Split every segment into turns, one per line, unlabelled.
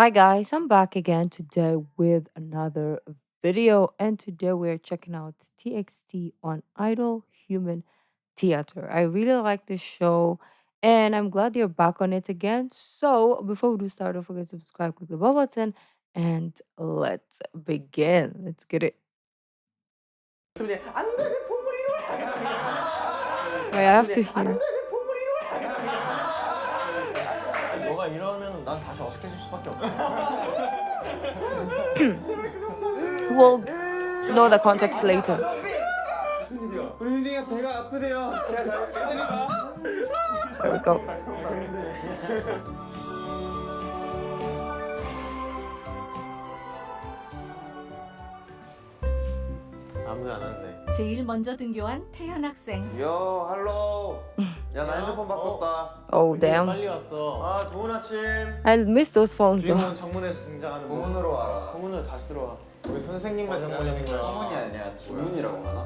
Hi guys, I'm back again today with another video, and today we're checking out TXT on Idol Human Theater. I really like this show and I'm glad you're back on it again. So before we do start, don't forget to subscribe, click the bell button, and let's begin. Let's get it. Wait, I have to hear.
너가 이러면 난 다시 어색해질 수밖에 없어.
We'll know the context later.
우리 윤이가 배가 아프대요. 제가 잘못했습니다.
There we go.
아무도 안 왔네.
제일 먼저 등교한 태현 학생.
요, 할로. 야, 나 핸드폰 바꿨다.
Oh damn.
빨리 왔어. 아, 좋은 아침.
I miss those phones though.
주인공은 정문에서 등장하는 거.
공문으로 와라. 공문으로 다시 들어와. 우리 선생님만 정문인 거야.
후문이 아니라 주문이라고 하나?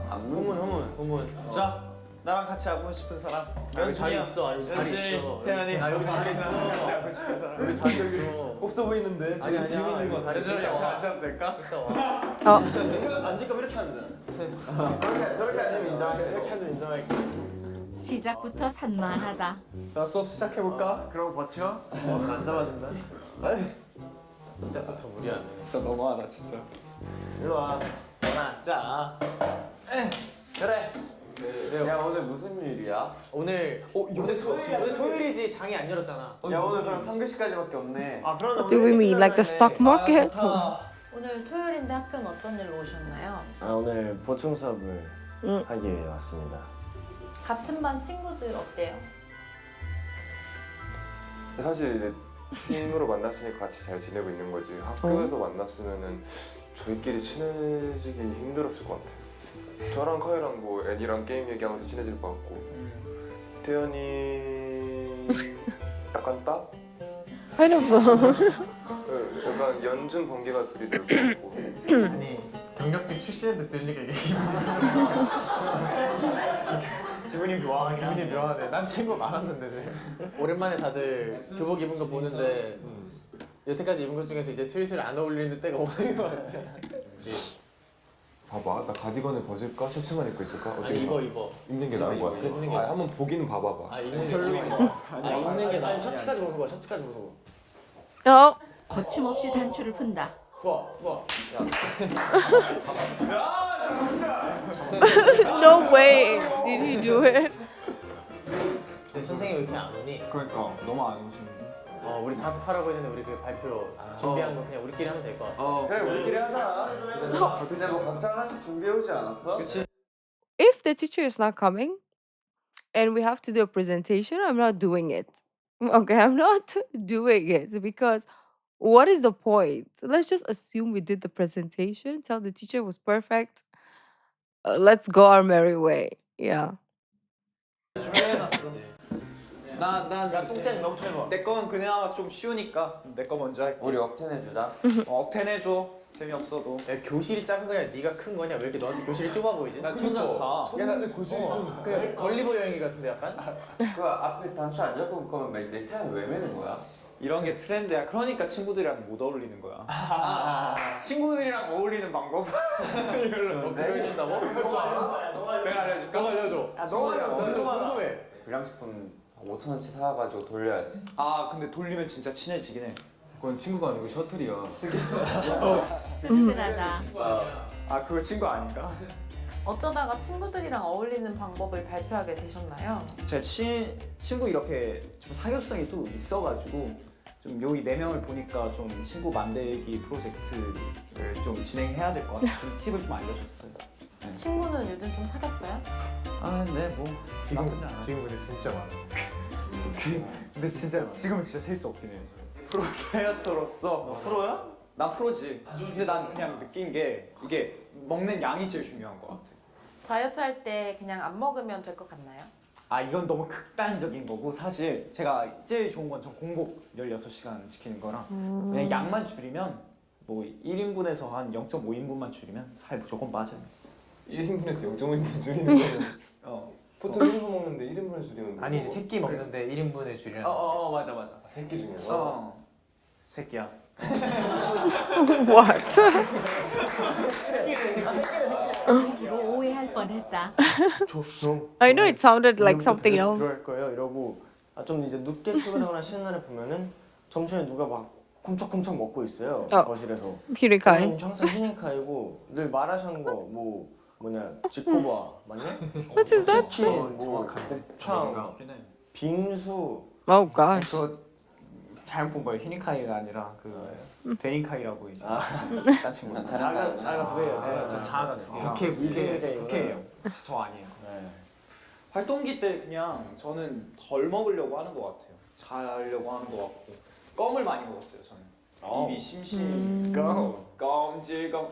후문.
자, 나랑 같이 하고 싶은 사람.
여기 자리 있어. 여기 자리
연치,
있어.
태연이.
나 여기 자리 있어.
같이 하고 싶은 사람.
여기 자리 있어.
없어 보이는데.
아니 아니야.
있는 거
자리
같아.
있어.
앉아도 될까?
이따 와.
Oh,
앉을 거면 이렇게 하면 되잖아. 저렇게 앉으면 인정할게. 이렇게 앉으면 인정할게.
시작부터 산만하다.
나 수업 시작해볼까?
그럼 버텨? 안 잡아준다. 시작부터 무리하네.
진짜 너무하다 진짜.
일로 와. 너나 자. 그래.
야 오늘 무슨 일이야?
오늘 오늘 토요일이지. 장이 안 열었잖아.
야 오늘 그럼 3교시까지밖에 없네.
아 그럼
do we mean like the stock market?
오늘 토요일인데 학교는 어쩐 일로 오셨나요?
아, 오늘 보충 수업을
응.
하기 위해 왔습니다.
같은 반 친구들 어때요?
사실 이제 팀으로 만났으니까 같이 잘 지내고 있는 거지. 학교에서 만났으면은 저희끼리 친해지기 힘들었을 것 같아. 저랑 카이랑 뭐 애니랑 게임 얘기하면서 친해질 것 같고, 태연이 약간 딱
I don't know.
약간 연준 번개가 둘이 될 것 같고.
아니 경력직 출신인데 들으니까 이게 기분이 묘하네. 난 친구 많았는데. 오랜만에 다들 교복 입은 거 보는데 여태까지 입은 것 중에서 이제 슬슬 안 어울리는 때가 오는 것 같아.
봐봐, 나 가디건을 벗을까? 셔츠만 입고 있을까? 어떻게
아니
봐?
입어.
입는 게 나은 것 같아.
입는 게
한번 보기는 봐봐봐.
아 입는 게 입는 게 나. 셔츠까지 벗어 봐. 셔츠까지 벗어 봐.
Oh,
거침없이 단추를 푼다.
좋아.
no way. Did he do it?
선생님 왜 이렇게 안 오니?
그러니까 너무 안 오시는데.
우리 자습하라고 했는데 우리 그 발표 준비한 거 그냥 우리끼리 하면 될 것 같아.
그래 우리끼리 하자.
근데 뭐 각자 하나씩 준비해 오지 않았어?
그치?
If the teacher is not coming and we have to do a presentation, I'm not doing it. Okay, I'm not doing it because what is the point? Let's just assume we did the presentation, tell the teacher it was perfect. Let's go our merry way. Yeah.
난 똥땡 너무 해봐. 내 거는 그냥 좀 쉬우니까 내 거 먼저 할게.
우리 억텐 해주자.
억텐 해줘. 재미없어도.
야, 교실이 작은 거냐 네가 큰 거냐 왜 이렇게 너한테 교실이 좁아 보이지?
나 천장 다.
약간 교실이 좀 그 걸리버 여행기 같은데 약간?
그 앞에 단추 안 잡고 거면 내 태양 왜 매는 거야?
이런 게 트렌드야. 그러니까 친구들이랑 못 어울리는 거야. 친구들이랑 어울리는 방법.
너 보여준다고?
내가 알려줄까?
너가 알려줘.
야, 너가 알려줘.
좀 궁금해.
불량식품 5,000원치 사가지고 돌려야지.
아 근데 돌리면 진짜 친해지긴 해.
그건 친구가 아니고 셔틀이야.
씁쓸하다.
아 그거 친구 아닌가?
어쩌다가 친구들이랑 어울리는 방법을 발표하게 되셨나요?
제 친구 이렇게 좀 사교성이 또 있어가지고 좀 여기 4명을 보니까 좀 친구 만들기 프로젝트를 좀 진행해야 될 것 같아서 좀 팁을 좀 알려줬어요.
친구는 요즘 좀 사귀었어요?
아 네 뭐 나쁘지 않아.
지금 근데 진짜 많아.
근데 진짜 지금은 진짜 셀 수 없긴 해. 프로 다이어터로서 프로야? 난 프로지. 근데 난 그냥 느낀 게 이게 먹는 양이 제일 중요한 것 같아.
다이어트 할 때 그냥 안 먹으면 될 것 같나요?
아 이건 너무 극단적인 거고 사실 제가 제일 좋은 건 전 공복 16시간 지키는 거랑 그냥 양만 줄이면 뭐 1인분에서 한 0.5인분만 줄이면 살 무조건 빠져요.
1인분에서 0.5인분 줄이는 거는 보통 1인분 먹는데 1인분을 줄이면
아니 이제 새끼 먹는데 1인분에 줄이라는
맞아.
새끼 중에서
새끼야.
What?
이로 오해할 뻔했다.
I know it sounded like something else.
들어갈 거예요. 이러고 좀 이제 늦게 출근하거나 쉬는 날에 보면은 점심에 누가 막 쿰척쿰척 먹고 있어요. 거실에서.
Purify.
항상 히니카이고 늘 말하시는 거 뭐냐 지코바 맞냐?
What is that?
치킨, 곱창, 빙수.
Oh gosh.
그거 잘못 본 거예요. 히니카이가 아니라 그 데니카이라고 이제 딴 친구가.
자가 두 개예요.
네, 저 자아가 두 개가. 국회예요. 저 아니에요. 활동기 때 그냥 저는 덜 먹으려고 하는 것 같아요. 자려고 하는 것 같고 껌을 많이 먹었어요. 저는 입이 심심. 껌질껌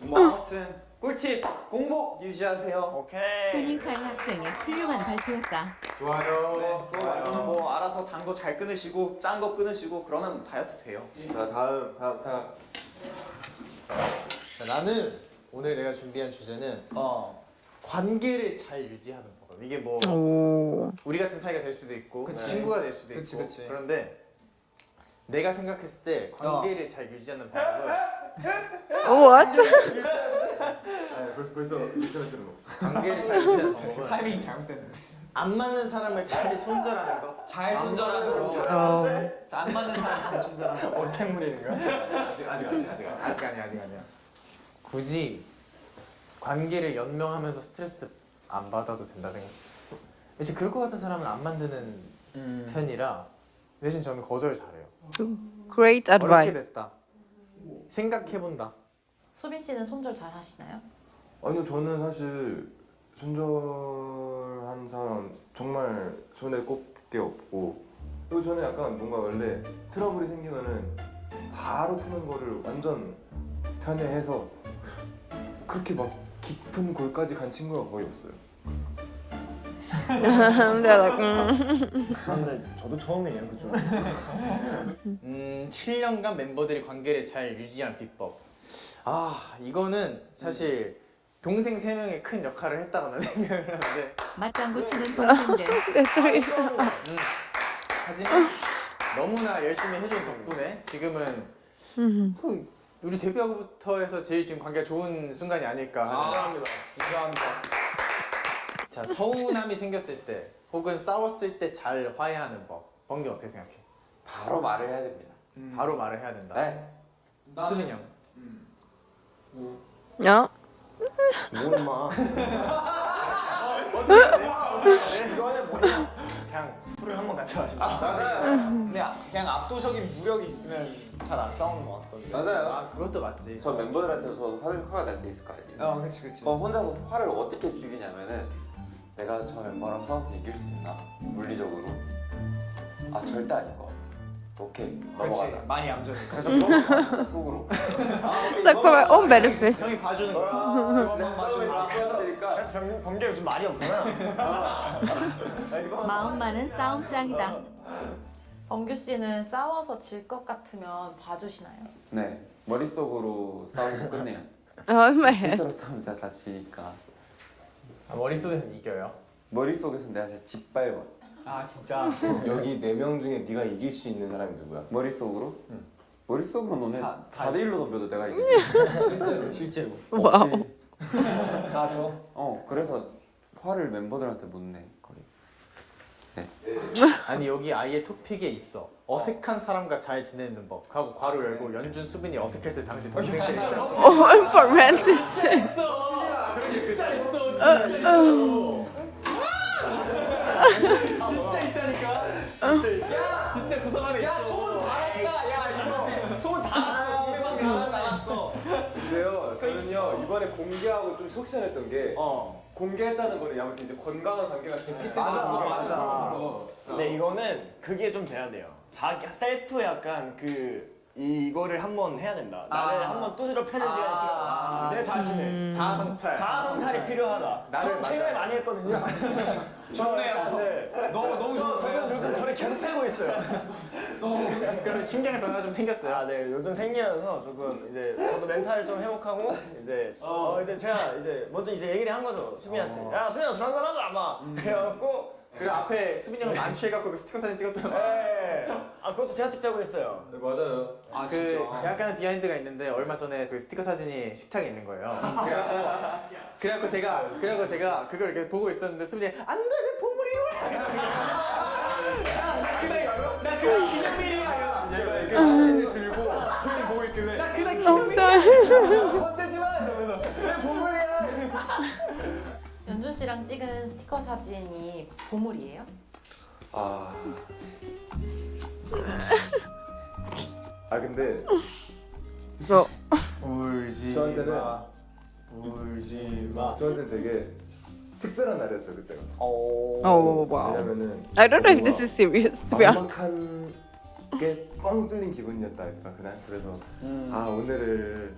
뭐 아무튼 꿀팁 공복 유지하세요. 오케이.
휴닝카이 학생의 훌륭한 발표였다.
좋아요.
뭐 알아서 단 거 잘 끊으시고 짠 거 끊으시고 그러면 다이어트 돼요.
자 다음 자
자, 나는 오늘 내가 준비한 주제는 관계를 잘 유지하는 법. 이게 뭐
오.
우리 같은 사이가 될 수도 있고
그치.
친구가 될 수도
그치,
있고
그치.
그런데 내가 생각했을 때 관계를 잘 유지하는 방법은
What?
벌써 미션을 들어봤어.
관계를 잘 유지하는 방법은
타이밍이 잘못됐는데.
안 맞는 사람을 잘 손절하는 거.
잘 손절하는 거.
Oh.
안 맞는 사람 잘 손절하는 거.
어택물이는 거야? 아직 아니야. 굳이 관계를 연명하면서 스트레스 안 받아도 된다 생각. 이제 그럴 것 같은 사람은 안 만드는 편이라 대신 저는 거절 잘해요.
Great
어렵게
advice.
됐다. 생각해본다.
수빈 씨는 손절 잘 하시나요?
아니요 저는 사실 손절한 사람 정말 손에 꼽게 없고 그리고 저는 약간 뭔가 원래 트러블이 생기면은 바로 푸는 거를 완전 편해해서 그렇게 막 깊은 골까지 간 친구가 거의 없어요.
They're like,
근데 저도 처음이에요 그쪽.
7년간 멤버들이 관계를 잘 유지한 비법. 아 이거는 사실 동생 3명이 큰 역할을 했다고 나는 생각을 하는데
맞장구 치는 동생들.
하지만 너무나 열심히 해준 덕분에 지금은 그 우리 데뷔하고부터 해서 제일 지금 관계가 좋은 순간이 아닐까 하는.
인정합니다.
자 서운함이 생겼을 때 혹은 싸웠을 때 잘 화해하는 법. 번개 어떻게 생각해?
바로 말을 해야 됩니다.
바로 말을 해야 된다.
네.
수빈이 형.
no.
뭐 임마.
이거는 뭐냐? 그냥 술을 한번 같이 마시면. 근데 그냥 압도적인 무력이 있으면 잘 안 싸우는 것 같던데.
맞아요.
아 그것도 맞지.
저 멤버들한테서 화가 날 때 있을 거 아니에요.
그치.
그럼 혼자서 화를 어떻게 죽이냐면은 내가 저 멤버랑 싸워서 이길 수 있나? 물리적으로? 아 절대 아닌 것 같아. 오케이 넘어가자.
많이 얌전해.
그래서 그런 속으로.
It's like for my own benefit.
형이 봐주는 거야.
싸움을 지켜야 되니까.
범계 요즘 말이 없구나.
마음만은 싸움장이다.
범규 씨는 싸워서 질 것 같으면 봐주시나요?
네 머릿속으로 싸우고 끝내요.
Oh man.
실제로 싸우면 진짜 다 지니까.
아, 머릿속에서는 이겨요.
머릿속에서 내가 진짜 짓밟아.
아 진짜.
여기 4명 중에 네가 이길 수 있는 사람이 누구야?
머릿속으로? 머릿속으로 너네
다
4대1로 덤벼도 내가 이기지.
실제로.
Wow.
다 줘.
그래서 화를 멤버들한테 못 내 거의.
아니 여기 아예 토픽에 있어. 어색한 사람과 잘 지내는 법. 하고 괄호 열고 연준 수빈이 어색했을 당시 동생들이 있잖아.
Oh, in parentheses.
진짜 있어. 진짜 있다니까. 진짜 구성 안에 있어.
소문 다 났다. 야 이거 소문 다 났어. 소문 다 나갔어.
근데요 저는요 이번에 공개하고 좀 속상했던 게 공개했다는 거는 아무튼 이제 건강한 관계가 됐기 때문에
맞아.
근데 이거는 그게 좀 돼야 돼요. 자기 셀프 약간 그 이거를 한번 해야 된다. 나를 한번 두드려 패는 시간이 필요하다. 내 자신을
자아성찰.
자아성찰이 필요하다.
나를
저 최근에
맞아야지.
많이 했거든요. 좋네요. 네.
너무
저는 요즘 저를 계속 패고 있어요.
그런 신경의 변화가 좀 생겼어요.
아, 네. 요즘 생기면서 조금 이제 저도 멘탈을 좀 회복하고 이제 이제 제가 이제 먼저 이제 얘기를 한 거죠. 수빈이한테. 야, 수빈아 술 한잔 하자, 아마. 그래갖고
그리고 앞에 수빈이 형을 만취해갖고 그 스티커 사진 찍었던 거.
네. 아, 그것도 제가 찍자고 했어요.
네, 맞아요.
아
그 약간 비하인드가 있는데 얼마 전에 그 스티커 사진이 식탁에 있는 거예요. 그래갖고 제가 그걸 이렇게 보고 있었는데 수빈이 안돼 내 보물이야. 나 그날 기념일이야. 제가 이렇게 사진을 들고 그걸 보고 있길래 나 그날 기념일이야. 건들지 마 이러면서 내 보물이야.
연준 씨랑 찍은 스티커 사진이 보물이에요?
아 근데
So,
울지
저한테는-
울지 마.
저한테는 되게 특별한 날이었어요 그때가.
oh wow.
왜냐면은
I don't know if this is serious to be honest.
막막한 게 뻥 뚫린 기분이었다 할까 그날. 그래서 아 오늘을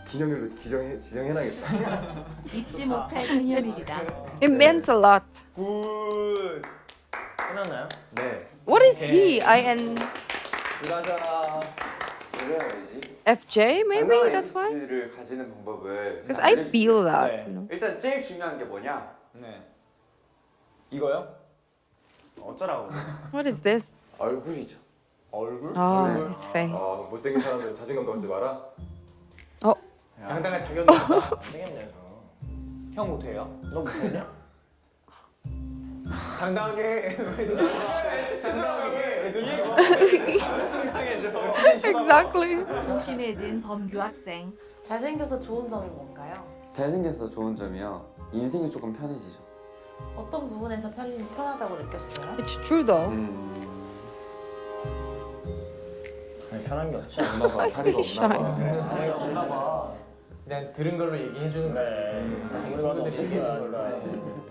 기념일로 지정해놔야겠다.
잊지 못할 기념일이다.
It meant a lot.
굿. 끝났나요?
네.
What is he? IN
일하자.
그래야 되지.
FJ maybe? That's why?
를 가지는 방법을
Because I feel that.
네.
You know?
일단 제일 중요한 게 뭐냐?
네. 이거요? 어쩌라고?
What is this?
얼굴이죠.
얼굴?
Oh, his face.
아 못생긴 사람은 자신감도 갖지 마라.
당당한 자견다.
안 되겠네, 저. 형 못해요? 너 못했냐?
당당하게
Exactly.
소심해진 범규 학생.
잘생겨서 좋은 점이 뭔가요?
잘생겨서 좋은 점이요. 인생이 조금 편해지죠.
어떤 부분에서 편하다고 느꼈어요?
It's true though.
아니, 편한 게 없지.
엄마가 살이가 없나 봐.
사이가 없나 봐.
그냥 들은 걸로 얘기해 주는 거지. 자기 친구들이 얘기해 주는 걸로.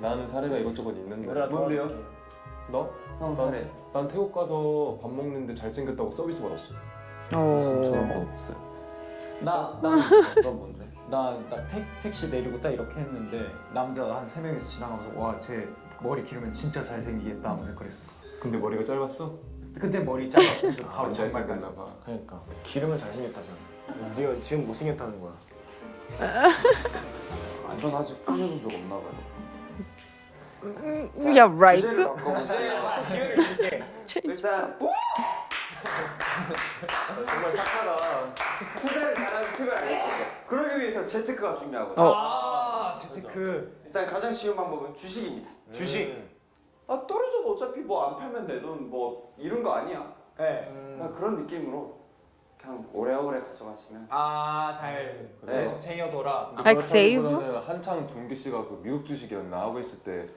나는 사례가 이것저것 있는데.
뭔데요?
너?
형 살해.
난 태국 가서 밥 먹는데 잘생겼다고 서비스 받았어.
저런 거
Oh.
없어요.
난 있어. 넌 뭔데? 나 택시 내리고 딱 이렇게 했는데 남자 한 3명이서 지나가면서 와 쟤 머리 기르면 진짜 잘생기겠다 하면서 그랬었어.
근데 머리가 짧았어?
그때 머리 짧았어. 바로
안
정말까지.
잘생겼나 봐.
그러니까 기름은 잘생겼다잖아. 네가 지금 못생겼다는 거야.
전 아직 꾸며본 적 없나 봐요.
Yeah, right.
주제를 바꿔보자.
기회를 줄게.
일단
정말 착하다.
투자를 잘하는 팁을 알려줄게. 그러기 위해서 재테크가 중요하거든.
아 재테크.
일단 가장 쉬운 방법은 주식입니다.
주식.
아 떨어져도 어차피 뭐 안 팔면 내 돈 뭐 잃은 거 아니야.
네.
그냥 그런 느낌으로 그냥 오래오래 가져가시면.
아잘
네.
계속 쟁여둬라.
Like save?
그거보다는 한창 종규 씨가 그 미국 주식이었나 하고 있을 때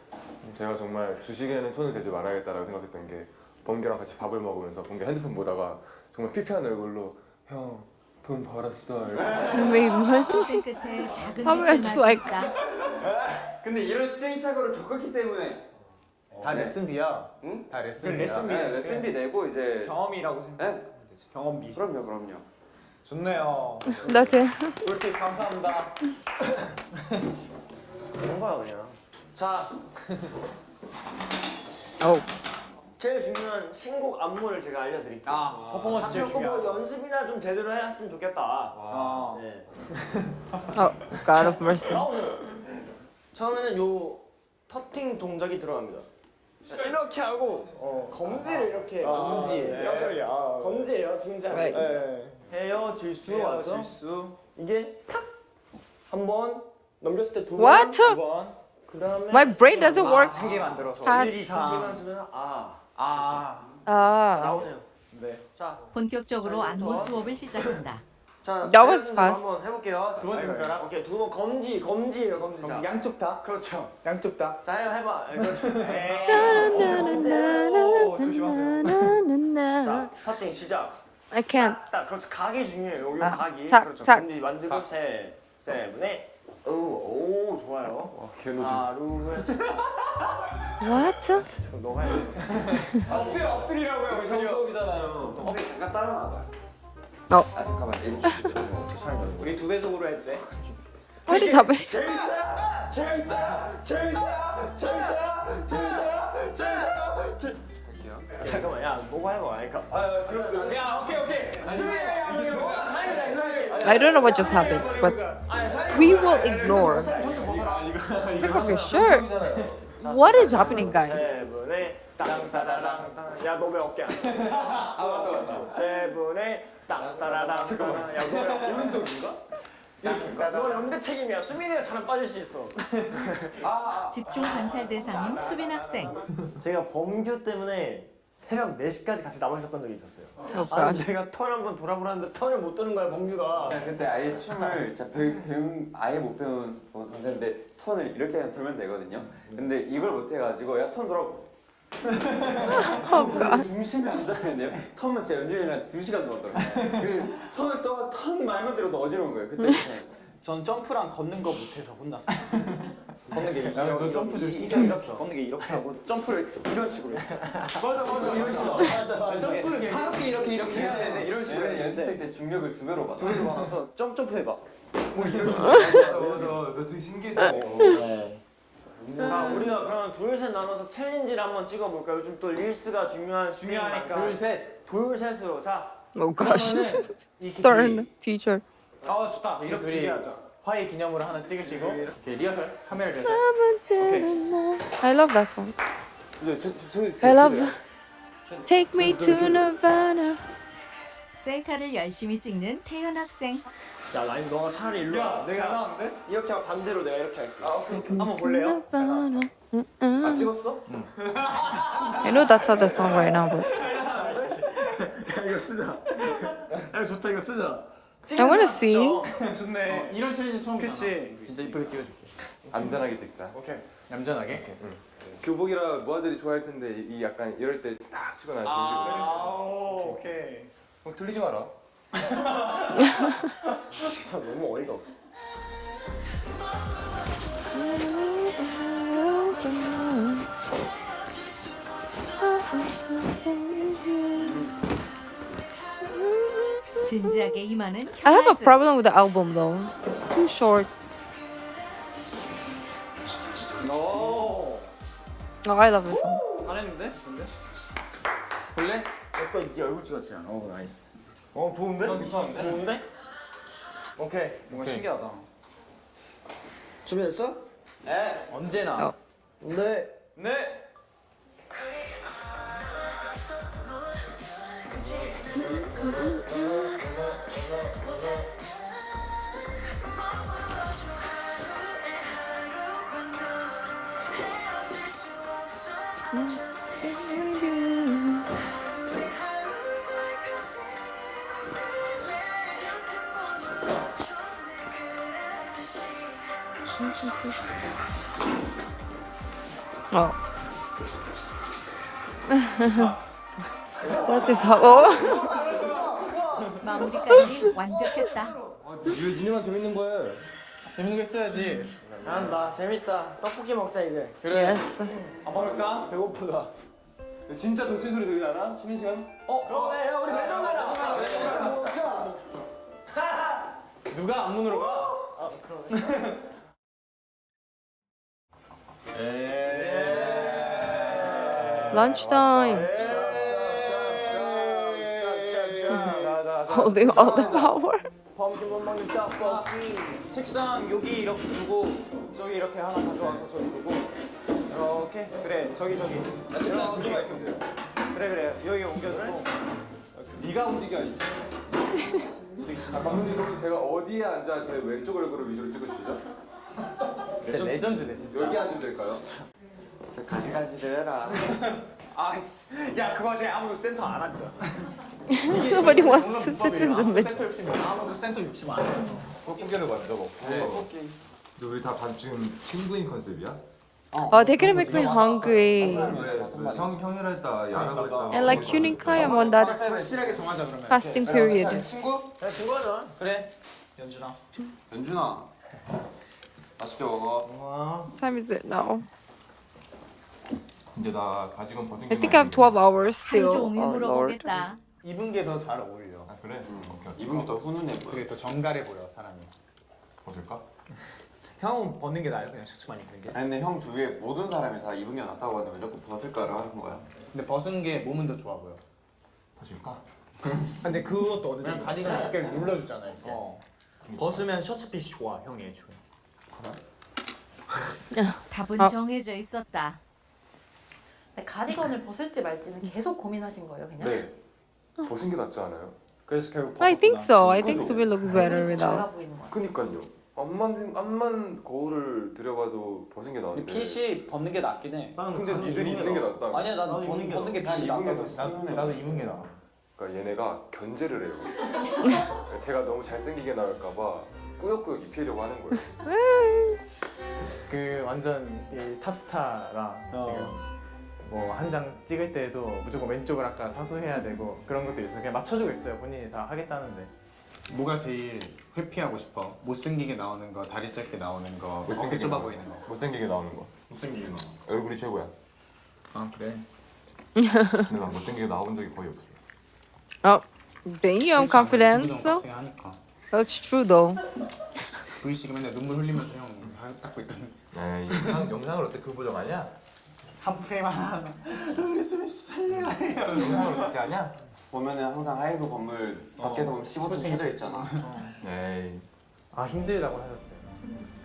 제가 정말 주식에는 손을 대지 말아야겠다라고 생각했던 게 범규랑 같이 밥을 먹으면서 범규 핸드폰 보다가 정말 피폐한 얼굴로 형 돈 벌었어.
Wait, what?
희생 끝에 작은
How
빛을
much like-
마주했다.
근데 이런 시행착오를 겪었기 때문에
다 레슨비야.
응?
다 레슨비야.
레슨비.
네, 레슨비 내고 이제
경험이라고 생각하면
네?
되지. 경험비.
그럼요.
좋네요.
That's it.
꿀팁 감사합니다.
그런 거야 그냥. 자,
Oh.
제일 중요한 신곡 안무를 제가 알려드릴게요.
아 퍼포먼스 제일
뭐
중요하죠.
연습이나 좀 제대로 해왔으면 좋겠다.
아.
네.
Oh, God of mercy.
나오세요. 처음에는 요 터팅 동작이 들어갑니다. 이렇게 하고 검지를 이렇게 검지.
깜짝이야.
검지예요 중지 안
Right.
돼. 헤어질 수 와서 이게 탁 한 번 넘겼을 때 두 번.
What?
두 번. 그다음에
My brain doesn't work
3개 만들어서
fast.
1, 2, 3, 4만 쓰면
아.
나오네요.
네.
자,
본격적으로 안무 수업을 시작한다.
자,
That was
혜연이도
fast.
한번 해볼게요.
두 번째 손가락.
오케이, 두 번 검지예요, 검지. 자,
그럼 양쪽 다.
그렇죠.
양쪽 다.
자, 해봐. 그렇죠.
오, 조심하세요.
자, 터팅 시작.
I can't.
딱 그렇죠. 각이 중요해요. 여기
아,
각이.
착,
그렇죠.
착.
검지 만들고 셋, 넷. 오, 좋아요.
와 개노지.
하루에
What?
너가 해.
엎드리라고요.
수업이잖아요. 잠깐 따라 나가요. 아 잠깐만 애니 주시죠.
우리 두 배속으로 해도 돼?
What is happening?
잠깐만, 야, 뭐가 해봐. 그러니까. 들었어. 야, 오케이. 수빈이랑 이게 뭐가 다행이다.
I don't know what just happened, but we will ignore. Take off your shirt. What is happening, guys?
세 분의 땅따라랑 땅. 야, 너 왜 어깨 안 써? 세 분의 땅따라랑 잠깐만. 야, 너 왜 이런 속인가? 너 연대 책임이야. 수빈이가 잘안 빠질 수 있어.
집중 관찰 대상인 수빈 학생.
제가 범규 때문에 새벽 4시까지 같이 남아 있었던 적이 있었어요.
God.
내가 턴 한번 돌아보라는데 턴을 못 도는 거야, 범규가.
자 그때 아예 춤을 진짜 배운 아예 못 배운 건데 턴을 이렇게 그냥 돌면 되거든요. 근데 이걸 못 해가지고 야 턴 돌아고. 중심이 안 잡혀야 돼요. 턴만 제 연준이랑 2시간 넘었더라고요. 그 턴을 턴 말만 들어도 어지러운 거예요. 그때
전 점프랑 걷는 거 못해서 혼났어. 걷는 게
너 점프 줄 수 있어?
잃었어. 걷는 게 이렇게 하고 점프를 이런 식으로 했어.
맞아.
이런 식으로.
맞아.
점프를
가볍게 이렇게 해야 되는데 이런 식으로
원래
했는데
연습생 때 중력을 2배로 받아.
둘이서 많아서 점프 해봐. 뭐 이런 식으로.
맞아. 너 되게 신기했어.
자, 우리가 그러면 둘셋 나눠서 챌린지를 한번 찍어볼까? 요즘 또 릴스가 중요하니까.
둘, 셋.
둘셋으로. 자,
Oh gosh.
그러면은
Stern teacher.
아 좋다.
이렇게
이렇게
둘이
둘이 하자.
화해 기념으로 하나 찍으시고 이렇게 리허설 카메라 리허설.
I love that song.
저
I love. Take me to Nirvana.
셀카를 열심히 찍는 태연 학생.
야, 라임 너가 차라리 일로 와.
내가 나왔는데?
이렇게 하고 반대로 내가 이렇게 할게. 한번 볼래요?
Nirvana.
아, 찍었어?
I know that's not the song right now, but
야, 이거 쓰자. 야, 이거 좋다. 이거 쓰자.
I wanna see.
좋네.
이런 챌린지 처음
그치.
진짜 이쁘게 찍어줄게.
안전하게 찍자.
오케이.
얌전하게.
교복이라 모아들이 좋아할 텐데 이 약간 이럴 때 딱 치고 나면
아, 오케이.
들리지 마라.
진짜 너무 어이가 없어.
진지하게 임하는
I have a
현아즈.
problem with the album though. It's too short.
오.
Oh, I love this song.
잘했는데? 근데?
볼래? 네 얼굴 찍었지 않아? 오, 나이스. 좋은데?
괜찮은데?
좋은데? 오케이.
뭔가 신기하다.
준비됐어? 네.
언제나.
어.
네.
네.
Oh. What is oh?
마무리까지 완벽했다.
이거 니네만 재밌는 거야.
재밌는 거 했어야지.
잘한다. 재밌다. 떡볶이 먹자 이제.
그래.
Yes.
안 먹을까?
배고프다.
진짜 동체 소리 들리잖아. 쉬는 시간?
그러네. 야, 우리 매점 가자. 매점 먹자.
누가 앞문으로 가?
아, 그러네.
Lunchtime. Holding all the power.
범규 못 먹는 떡볶이.
책상 여기 이렇게 두고 저기 이렇게 하나 가져와서 저기 두고 이렇게 그래 저기
책상 두 개가 있으면 돼요.
그래 여기 옮겨두고
네가 움직여야지. 감독님 혹시 제가 어디에 앉아 저희 왼쪽 얼굴을 위주로 찍으시죠?
진짜 레전드네 진짜.
여기 앉으면 될까요?
저 가지가지를 해라.
아씨 야 그 와중에 아무도 센터 안 앉아.
Nobody wants to sit in the middle.
센터 욕심 아무도 센터 욕심 안 해서.
떡볶이를 먼저 먹고. 떡볶이. 우리 다 반쯤 친구인 컨셉이야?
Oh, they're gonna make me hungry.
형이라 했다 야라고 했다.
And like Unikai, I'm on that
확실하게 정하자 그러면.
fasting period.
친구?
야, 친구하자.
그래.
연준아.
연준아. 맛있게 먹어.
What time is it now?
이제 나 가지건 벗은
I think I have 12 hours
하루
still.
종일
Oh Lord.
물어보겠다.
입은 게 더 잘 어울려.
아 그래? 오케이.
입은 게 더 훈훈해 보여.
그게 더 정갈해 보여 사람이.
벗을까?
형은 벗는 게 나아요? 그냥 셔츠만 입는 게?
아니 근데 형 주위에 모든 사람이 다 입은 게 낫다고 하는데 왜 자꾸 벗을까를 하는 거야?
근데 벗은 게 몸은 더 좋아 보여.
벗을까?
근데 그것도 어느
그냥
정도
가디건 어깨를 눌러주잖아 이렇게.
벗으면 셔츠핏이 좋아 형이 애초에.
답은
아.
정해져 있었다.
근데 가디건을 벗을지 말지는 계속 고민하신 거예요, 그냥?
네. 벗은 게 낫지 않아요?
그래서 결국
I think so. I
그죠?
think Subi looks better without.
작아 보이는 거야.
그니까요. 앞만 거울을 들여봐도 벗은 게
근데
나은데.
핏이 벗는 게 낫긴 해.
근데 니들이 입는 게 낫다.
아니야 난 벗는 게 핏이
입은 게
낫다.
더
나도 입은 게 나아.
그러니까 얘네가 견제를 해요. 제가 너무 잘생기게 나올까봐 꾸역꾸역 입히려고 하는 거예요.
그 완전 이 탑스타랑 지금 뭐 한 장 찍을 때도 무조건 왼쪽을 아까 사수해야 되고 그런 것도 있어요. 그냥 맞춰주고 있어요. 본인이 다 하겠다는데. 뭐가 제일 회피하고 싶어? 못생기게 나오는 거, 다리 짧게 나오는 거, 어깨 좁아 보이는 거.
못생기게 나오는 거.
못생기게 나와.
얼굴이 최고야.
아 그래?
근데 난 못생기게 나온 적이 거의 없어.
Oh, damn, confidence.
하니까.
That's true though.
V씨가 맨날 눈물 흘리면서 형 닦고 있던.
에이 영상을 어때 그 보정 아니야?
한 프레임 하나. 우리 수빈 씨 살려.
영상을 어떻게 하냐?
보면은 항상 하이브 건물 밖에서 보면 15층 켜져 있잖아.
에이
아 힘들다고 하셨어요.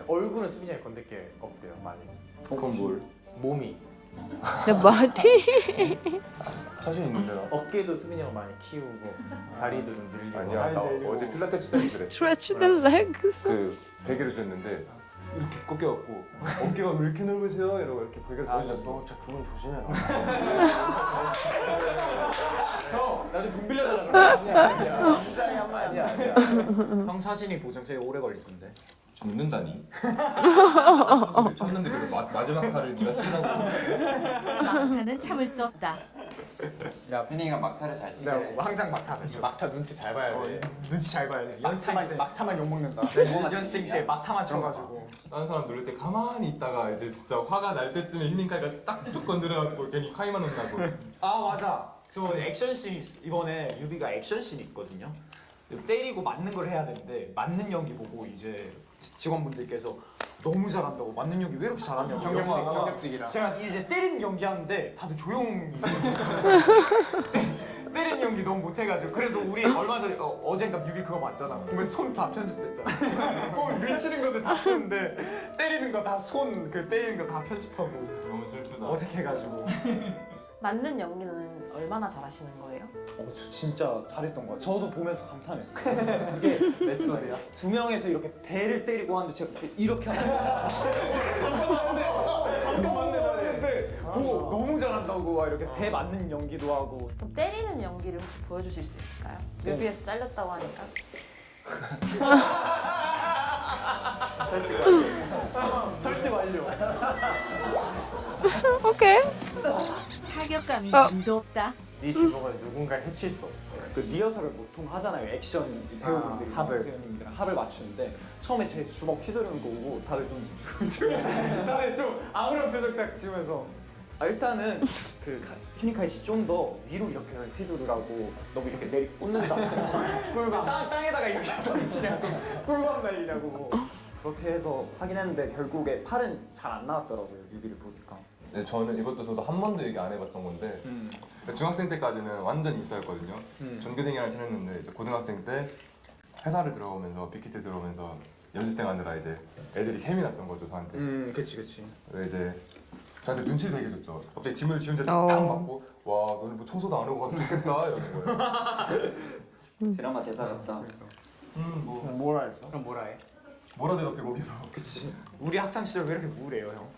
얼굴은 수빈이 형이 건들 게 없대요 많이.
그건 뭘?
몸이.
The body.
자신 있는데 나?
어깨도 수빈이 형 많이 키우고 다리도 좀 늘리고.
아니야 나 어제 필라테스 쌤이 그랬어.
Stretch the legs.
그 베개를 주셨는데 이렇게 꺾여갖고 어깨가 왜 이렇게 넓으세요? 이러고 이렇게 베개를 주셨어.
진짜 그건 조심해라.
형 나중에 돈 빌려달라는 거야. 아니야.
진짜 한 말 아니야. 형 사진이 보정 제일 오래 걸리던데.
죽는다니? 쳤는데 그 마지막 탈을 네가 신나고
막타는 참을 수 없다.
혜닝이가 막타를 잘 치게
내가
해.
뭐 항상 막타 눈치 잘 봐야 돼.
눈치 잘 봐야 돼. 연습생 때
막타만 욕 먹는다.
연습생 때 막타만 쳐가지고.
다른 사람 놀릴 때 가만히 있다가 이제 진짜 화가 날 때쯤에 휴닝카이가 딱툭 건드려갖고 괜히 카이만 혼나고.
아 맞아. 저 액션씬 이번에 유비가 액션씬이 있거든요. 때리고 맞는 걸 해야 되는데 맞는 연기 보고 이제 직원분들께서 너무 잘한다고 맞는 연기 왜 이렇게 잘하냐고
경력직이라.
제가 이제 때리는 연기 하는데 다들 조용히 때리는 연기 너무 못해가지고 그래서 우리 얼마 전에 어젠가 뮤비 그거 봤잖아. 보면 손 다 편집됐잖아. 보면 밀치는 거는 다 쓰는데 때리는 거 다 손 그 때리는 거 다 편집하고
너무 슬프다.
어색해가지고.
맞는 연기는 얼마나 잘하시는 거예요?
저 진짜 잘했던 거 같아요. 저도 보면서 감탄했어요. 이게
몇 살이야?
두 명에서 이렇게 배를 때리고 하는데 제가 이렇게 하는 잠깐만 했는데 보고 너무 잘한다고 막 이렇게 배 맞는 연기도 하고.
그럼 때리는 연기를 혹시 보여주실 수 있을까요?
네.
뮤비에서 잘렸다고 하니까.
설득 완료.
Okay.
타격감이
어.
눈도 없다.
네 주먹은 누군가를 해칠 수 없어.
그 리허설을 보통 하잖아요. 액션 배우분들이
합을.
배우님들이랑 합을 맞추는데 처음에 제 주먹 휘두르는 거 보고 다들 좀 아무런 표정 딱 지으면서 일단은 그 휴니카이 씨 좀 더 위로 이렇게 휘두르라고 너무 이렇게 내리 꽂는다. 그리고 땅에다가 이렇게 던지냐고 꿀밤 날리냐고 그렇게 해서 하긴 했는데 결국에 팔은 잘 안 나왔더라고요. 뮤비를 보니까.
네, 저는 이것도 저도 한 번도 얘기 안 해봤던 건데 중학생 때까지는 완전 인싸였거든요. 전교생이랑 지냈는데 이제 고등학생 때 회사를 들어오면서 빅히트 들어오면서 연습생 하느라 이제 애들이 셈이 났던 거죠 저한테.
그치.
그래서 이제 저한테 눈치를 되게 줬죠. 갑자기 짐을 지운데
어.
딱 맞고 와 너는 뭐 청소도 안 하고 가서 좋겠다 이러는 거예요.
드라마 대사 같다.
뭐
뭐라 했어? 그럼 뭐라 해?
뭐라 대답해 거기서.
그치. 우리 학창 시절 왜 이렇게 우울해요, 형?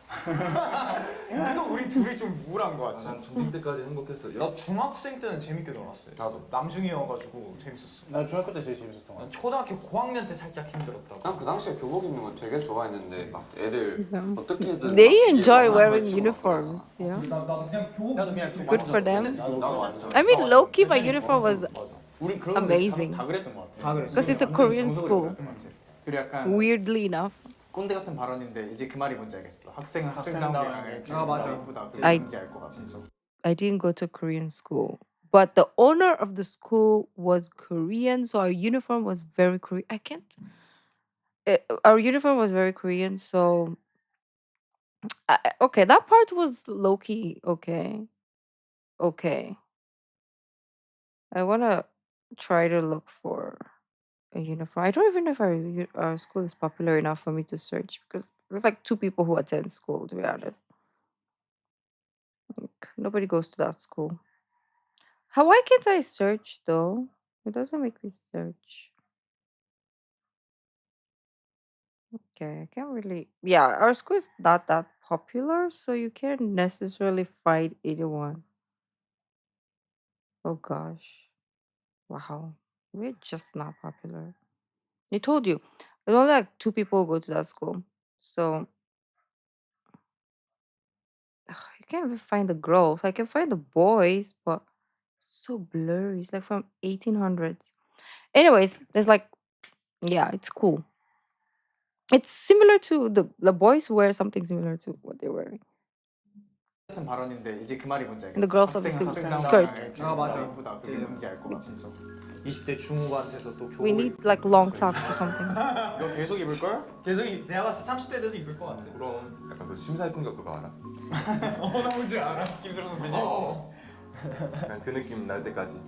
유독 우리 둘이 좀 우울한 거 같지.
난 중딩 때까지 행복했어요.
나 중학생 때는 재밌게 놀았어요.
나도.
남중이어가지고 재밌었어.
나 중학교 때 제일 재밌었던 거 같아.
난 초등학교 고학년 때 살짝 힘들었다고.
난 그 당시에 교복 입는 거 되게 좋아했는데 막 애들 어떻게든
They
막
enjoy
이게
wearing
치고
uniforms.
막
Yeah.
나도 그냥 교복.
나도 그냥
Good for them.
나도 완전.
I mean, low key, my uniform was
우리 그런
Amazing.
다 그랬던 거 같아.
다 그랬어.
because it's a Korean school.
그리고 약간
Weirdly enough.
꼰대 같은 발언인데 이제 그 말이 뭔지 알겠어. 학생은 학생다운 게
아, 맞아.
이쁘다.
I-
뭔지 알 것 같아.
I didn't go to Korean school, but the owner of the school was Korean, so our uniform was very Korean. I can't. Our uniform was very Korean, so okay, that part was low key. Okay, okay. I wanna try to look for a uniform. I don't even know if our school is popular enough for me to search because there's like 2 people who attend school. To be honest, like, nobody goes to that school. How why can't I search though? It doesn't make me search. Okay, I can't really. Yeah, our school is not that popular, so you can't necessarily find anyone. Oh gosh. Wow. We're just not popular. I told you. There's only like 2 people who go to that school. So you can't even find the girls. I can find the boys, but so blurry. It's like from 1800s. Anyways, there's like yeah, it's cool. It's similar to the boys wear something similar to what they're wearing.
같은 발언인데 이제 그 말이 뭔지 알겠어.
And the girls
학생
obviously
학생
skirt.
아, 맞아.
예쁘다. 그게 뭔지 알 것 같아.
20대 중후반한테서 또
We
교복
need like long socks or something.
너 계속 입을 걸?
계속 내가 봤을 때 30대들도 입을 것 같아.
그럼 약간 그 심사위원장 그거 알아?
나 뭔지 알아.
김수로 선배님.
그냥 그 느낌 날 때까지.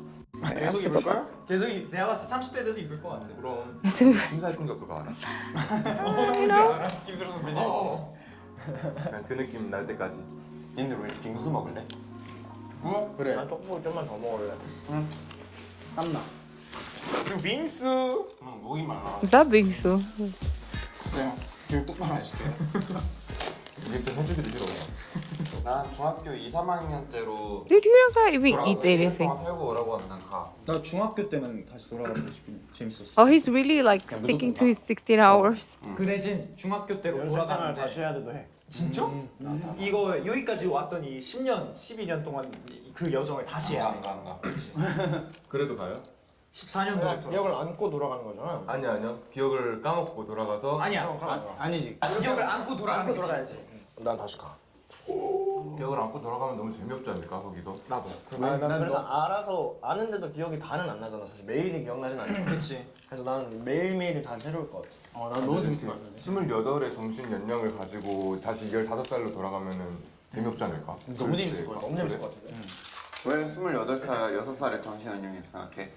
계속 입을 걸?
계속 내가 봤을 때 30대들도 입을 것 같아.
그럼
So
심사위원장 그거 알아?
뭔지 알아.
김수로 선배님.
그냥 그 느낌 날 때까지.
니들 우리 빙수 먹을래?
그래.
난 떡볶이 좀만 더 먹을래.
땀나.
빙수.
목이 말라.
is that bingsu?
그냥 교육 똑바로 해줄게.
이게 좀 해주기도 싫어.
나 중학교 2, 3학년 때로
Dude, you don't gotta even
돌아가서
eat
1년
anything.
동안 살고 오라고 하면 난 가.
나 중학교 때만 다시 돌아가고 싶은 재밌었어.
Oh, he's really like sticking to his 16 hours.
그 대신 중학교 때로
연습 생활
돌아가는데
다시 해야 돼도 해.
진짜? 이거 여기까지 왔더니 10년, 12년 동안 그 여정을 다시 해야 돼.
안 가.
그래도 가요?
14년도에 돌아.
기억을 안고 돌아가는 거잖아.
아니요. 기억을 까먹고 돌아가서
아니야.
아니지.
기억을 안고 돌아가는
안고
거지.
돌아가야지. 난 다시 가.
기억을 안고 돌아가면 너무 재미없지 않을까 거기서?
나도.
난 그래서 알아서 아는데도 기억이 다는 안 나잖아. 사실 매일이 기억나진 않아.
그렇지.
그래서 난 매일매일이 다 새로울 것 같아.
난 너무 재밌을 것 같아.
28의 정신 연령을 가지고 다시 15살로 돌아가면은 재미없지 않을까?
너무 재밌을 것 같아.
너무 재밌을 것 같은데.
왜 28살, 6살의 정신연령이라고 생각해?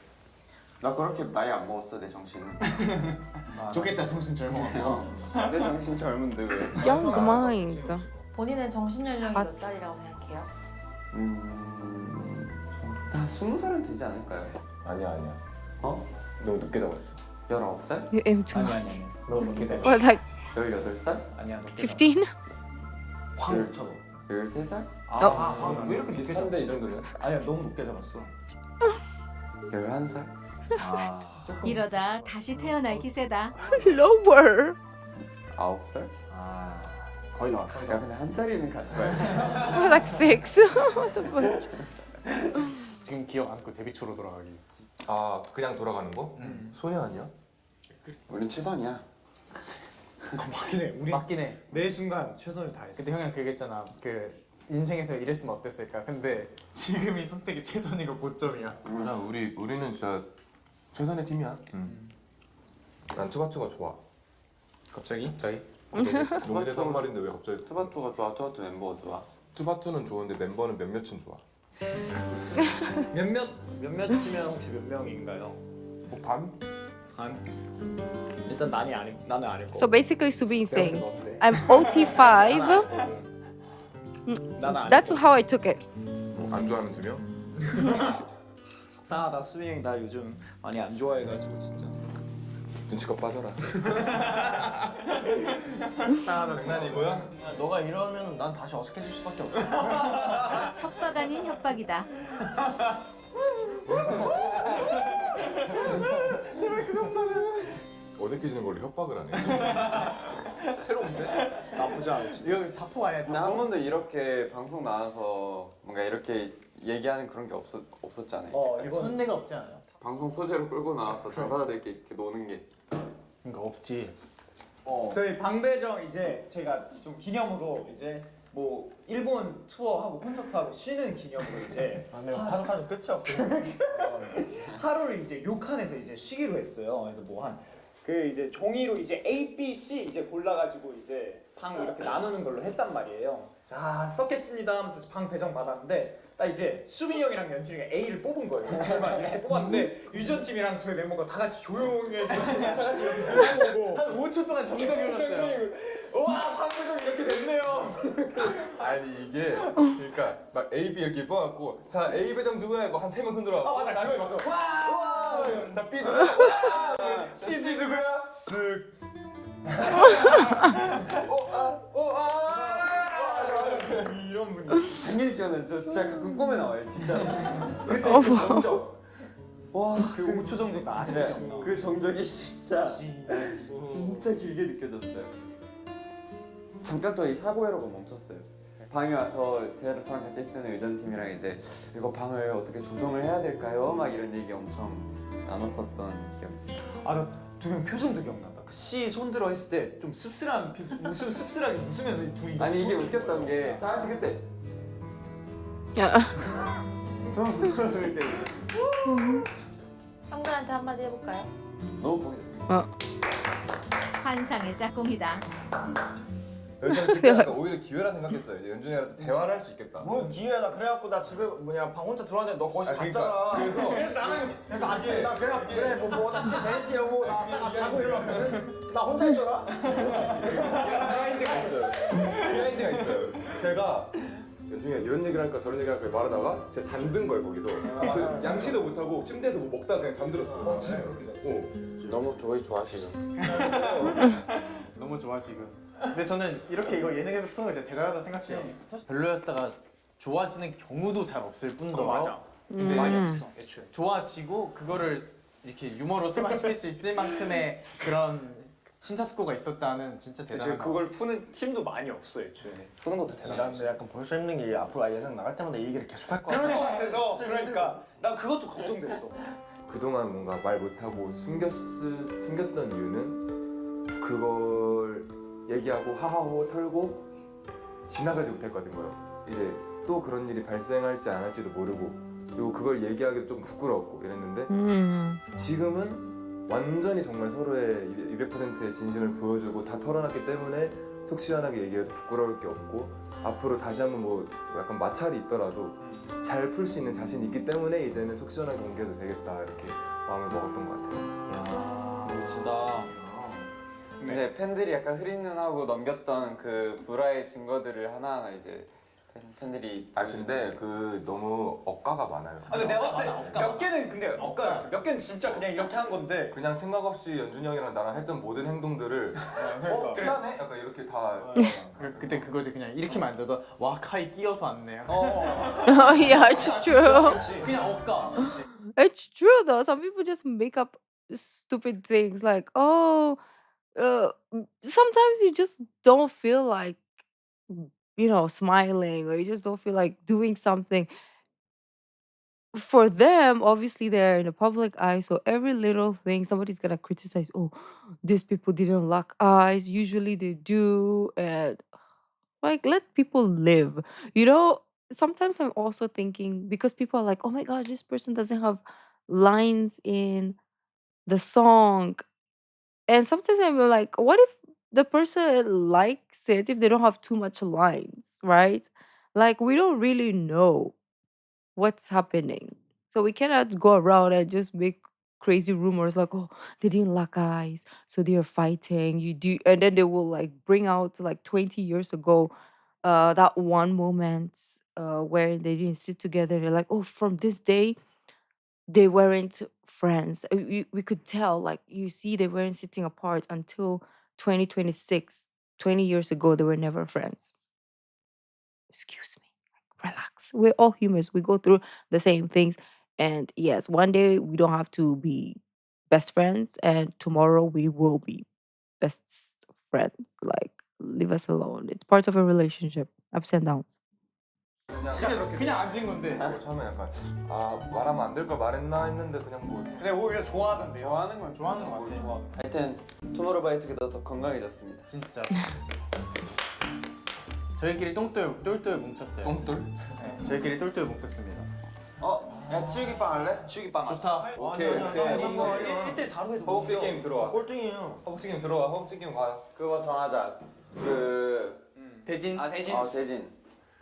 나 그렇게 나이 안 먹었어 내 정신은.
좋겠다 정신 젊어.
내 정신 젊은데 왜?
Young mind.
본인의 정신 연령이 몇 살이라고 생각해요?
다 20살은 되지 않을까요?
아니야.
어?
너무 늦게 잡았어.
19살?
You aim too
아니
much.
아니.
너 늦게 잘.
What, like
18살?
아니야. 너
15?
확 묻혀.
13살?
왜 이렇게 늦게 잡았어?
이 정도면?
아니야 너무 높게 잡았어.
11살?
이러다 다시 태어날 기세다.
Lower.
9살?
거의 나왔어.
야 근데 한 자리는 가지 말자.
More like 6.
지금 기억 안고 데뷔 초로 돌아가기.
아 그냥 돌아가는 거? 소녀 아니야?
우린 최선이야.
맞긴 해. 우리
맞긴 해.
매 순간 최선을 다했어.
그때 형이랑 그 얘기했잖아. 그 인생에서 이랬으면 어땠을까? 근데 지금이 선택이 최선이고 고점이야.
그냥 우리는 진짜 최선의 팀이야. 난 투바투가 좋아.
갑자기? 저희?
오늘에서 한 말인데 왜 갑자기
투바투가 좋아, 투바투 멤버가 좋아.
투바투는 좋은데 멤버는 몇몇은 좋아.
몇몇이면 혹시 몇 명인가요?
뭐 반?
반? 일단 나는 아닐 거.
So basically, Subin is saying,
너인데.
I'm OT5.
나는 아닐
That's
거.
how I took it.
뭐안 좋아하면 2명?
속상하다. 수빈이 형 나 요즘 많이 안 좋아해가지고 진짜.
눈치껏 빠져라.
싸하다
장난이고요.
너가 이러면 난 다시 어색해질 수밖에 없어.
협박 아닌 협박이다.
어색해지는 걸로 협박을 하네.
새로운데? 나쁘지 않지.
이거 자포 아니야?
나 한 번도 이렇게 방송 나와서 뭔가 이렇게 얘기하는 그런 게 없었잖아요.
이건
손내가 없지 않아요?
방송 소재로 끌고 나와서 당사자들끼리 이렇게 노는 게
그러니까 없지.
저희 방배정 이제 저희가 좀 기념으로 이제 뭐 일본 투어하고 콘서트하고 쉬는 기념으로 이제
하도 끝이 없고.
하루를 이제 료칸에서 이제 쉬기로 했어요. 그래서 뭐 한 그 이제 종이로 이제 A, B, C 이제 골라가지고 이제 방 이렇게 나누는 걸로 했단 말이에요. 자 썼겠습니다 하면서 방 배정 받았는데 딱 이제 수빈이 형이랑 연준이가 A를 뽑은 거예요. 저희만 이렇게 뽑았는데 유전 팀이랑 저희 멤버가 다 같이 조용해지고 다 같이 이렇게 보고
한 5초 동안 정적이었어요.
와 방배정 이렇게 됐네요.
아니 이게 그러니까 막 A, B 이렇게 뽑았고 자 A 배정 누구야 했고 한 3명 손들어.
맞아
같이
그거
막
와.
자 B 누구야? 와! C 누구야? 쓱.
이런 분이
당연히 기억나요. 저 진짜 가끔 꿈에 나와요. 진짜. 그때 그 정적. 와,
그 5초 정도 나
네, 그 정적이 진짜 길게 느껴졌어요. 잠깐 또 이 사고회로가 멈췄어요. 방에 와서 저랑 같이 쓰는 의전팀이랑 이제 이거 방을 어떻게 조정을 해야 될까요? 막 이런 얘기 엄청 나눴었던 기억이.
두 명 표정도 기억난다. 그 C 손들어 했을 때 좀 씁쓸한 표정, 씁쓸하게 웃으면서 둘이
아니 이게 웃겼던 게 다 같이 그때
야.
그때
형들한테 한마디 해볼까요?
너무 보기 좋습니다.
환상의 짝꿍이다.
저는 그때 약간 오히려 기회라 생각했어요. 이제 연준이랑 또 대화를 할 수 있겠다.
뭘 기회야. 그래갖고 나 집에 방 혼자 들어왔는데 너 거기서 잤잖아. 그래서 아직 나 그래 뭐 어떻게 됐지 하고 나 자고 일어났거든. 나 혼자 있더라.
비하인드가 있어요. 제가 연준이가 이런 얘기를 할까 저런 얘기를 할까 말하다가 제가 잠든 거예요 거기서. 그 양치도 못하고 침대에서 뭐 먹다가 그냥 잠들었어요.
너무 저희 좋아하시죠?
너무 좋아 지금. 근데 저는 이렇게 이거 예능에서 푸는 거 진짜 대단하다 생각해요. 별로였다가 좋아지는 경우도 잘 없을 뿐더러
맞아.
근데
많이 없어. 애초에.
좋아지고 그거를 이렇게 유머로 쏘아쓸 수 있을 만큼의 그런 심사숙고가 있었다는 진짜 대단한.
그걸 푸는 팀도 많이 없어 애초에.
푸는 것도
근데 약간 벌써 힘든 게 앞으로 예능 나갈 때마다 이 얘기를 계속 할 거야.
그럴 것 같아서 그러니까 난 그것도 걱정됐어.
그동안 뭔가 말 못하고 숨겼던 이유는 그걸 얘기하고 하하호 털고 지나가지 못했거든 거예요. 이제 또 그런 일이 발생할지 안 할지도 모르고 그리고 그걸 얘기하기도 좀 부끄러웠고 이랬는데 지금은 완전히 정말 서로의 200%의 진심을 보여주고 다 털어놨기 때문에 속 시원하게 얘기해도 부끄러울 게 없고 앞으로 다시 한번 뭐 약간 마찰이 있더라도 잘 풀 수 있는 자신이 있기 때문에 이제는 속 시원하게 공개해도 되겠다 이렇게 마음을 먹었던 것 같아요.
멋지다.
근데 팬들이 약간 흐린 눈하고 넘겼던 그 불화의 증거들을 하나하나 이제 팬들이
근데 그 너무 억가가 많아요.
근데 내가 봤을 때 몇 개는 근데 억까였어. 몇 개는 진짜 그냥 이렇게 한 건데.
그냥 생각 없이 연준이 형이랑 나랑 했던 모든 행동들을 피하네? 약간 이렇게 다
그때 그거지 그냥 이렇게 만져도 와 카이 끼어서 왔네요.
Oh yeah, it's true.
그냥 억까.
It's true though. Some people just make up stupid things like, oh, sometimes you just don't feel like, smiling, or you just don't feel like doing something. For them, obviously, they're in the public eye, so every little thing somebody's gonna criticize. Oh, these people didn't lock eyes. Usually they do, and like let people live. Sometimes I'm also thinking because people are like, oh my gosh, this person doesn't have lines in the song. And sometimes I'm like, what if the person likes it if they don't have too much lines, right? Like we don't really know what's happening. So we cannot go around and just make crazy rumors like, oh, they didn't lock eyes, so they're fighting. You do, and then they will like bring out like 20 years ago, that one moment where they didn't sit together. They're like, oh, from this day they weren't friends. We could tell, like you see, they weren't sitting apart until 2026. 20 years ago, they were never friends. Excuse me. Relax. We're all humans. We go through the same things. And yes, one day we don't have to be best friends, and tomorrow we will be best friends. Like, leave us alone. It's part of a relationship, ups and downs.
그냥 앉은 건데.
처음에 약간 말하면 안 될 걸 말했나 했는데 그냥 뭐
근데 오히려 좋아하던데요.
좋아하는 건 좋아하는 것 같아.
하여튼 투모로우바이투게더 더 건강해졌습니다.
진짜. 저희끼리 똘똘 뭉쳤어요.
똥돌?
네, 저희끼리 똘똘 뭉쳤습니다.
야 치우기빵 할래? 치우기빵 하자.
좋다.
오케이.
1대 4로 해도
허벅지 게임 들어와.
꼴등이에요.
허벅지 게임 들어와. 허벅지 게임 가.
그거 정하자. 그
대진.
대신
대진.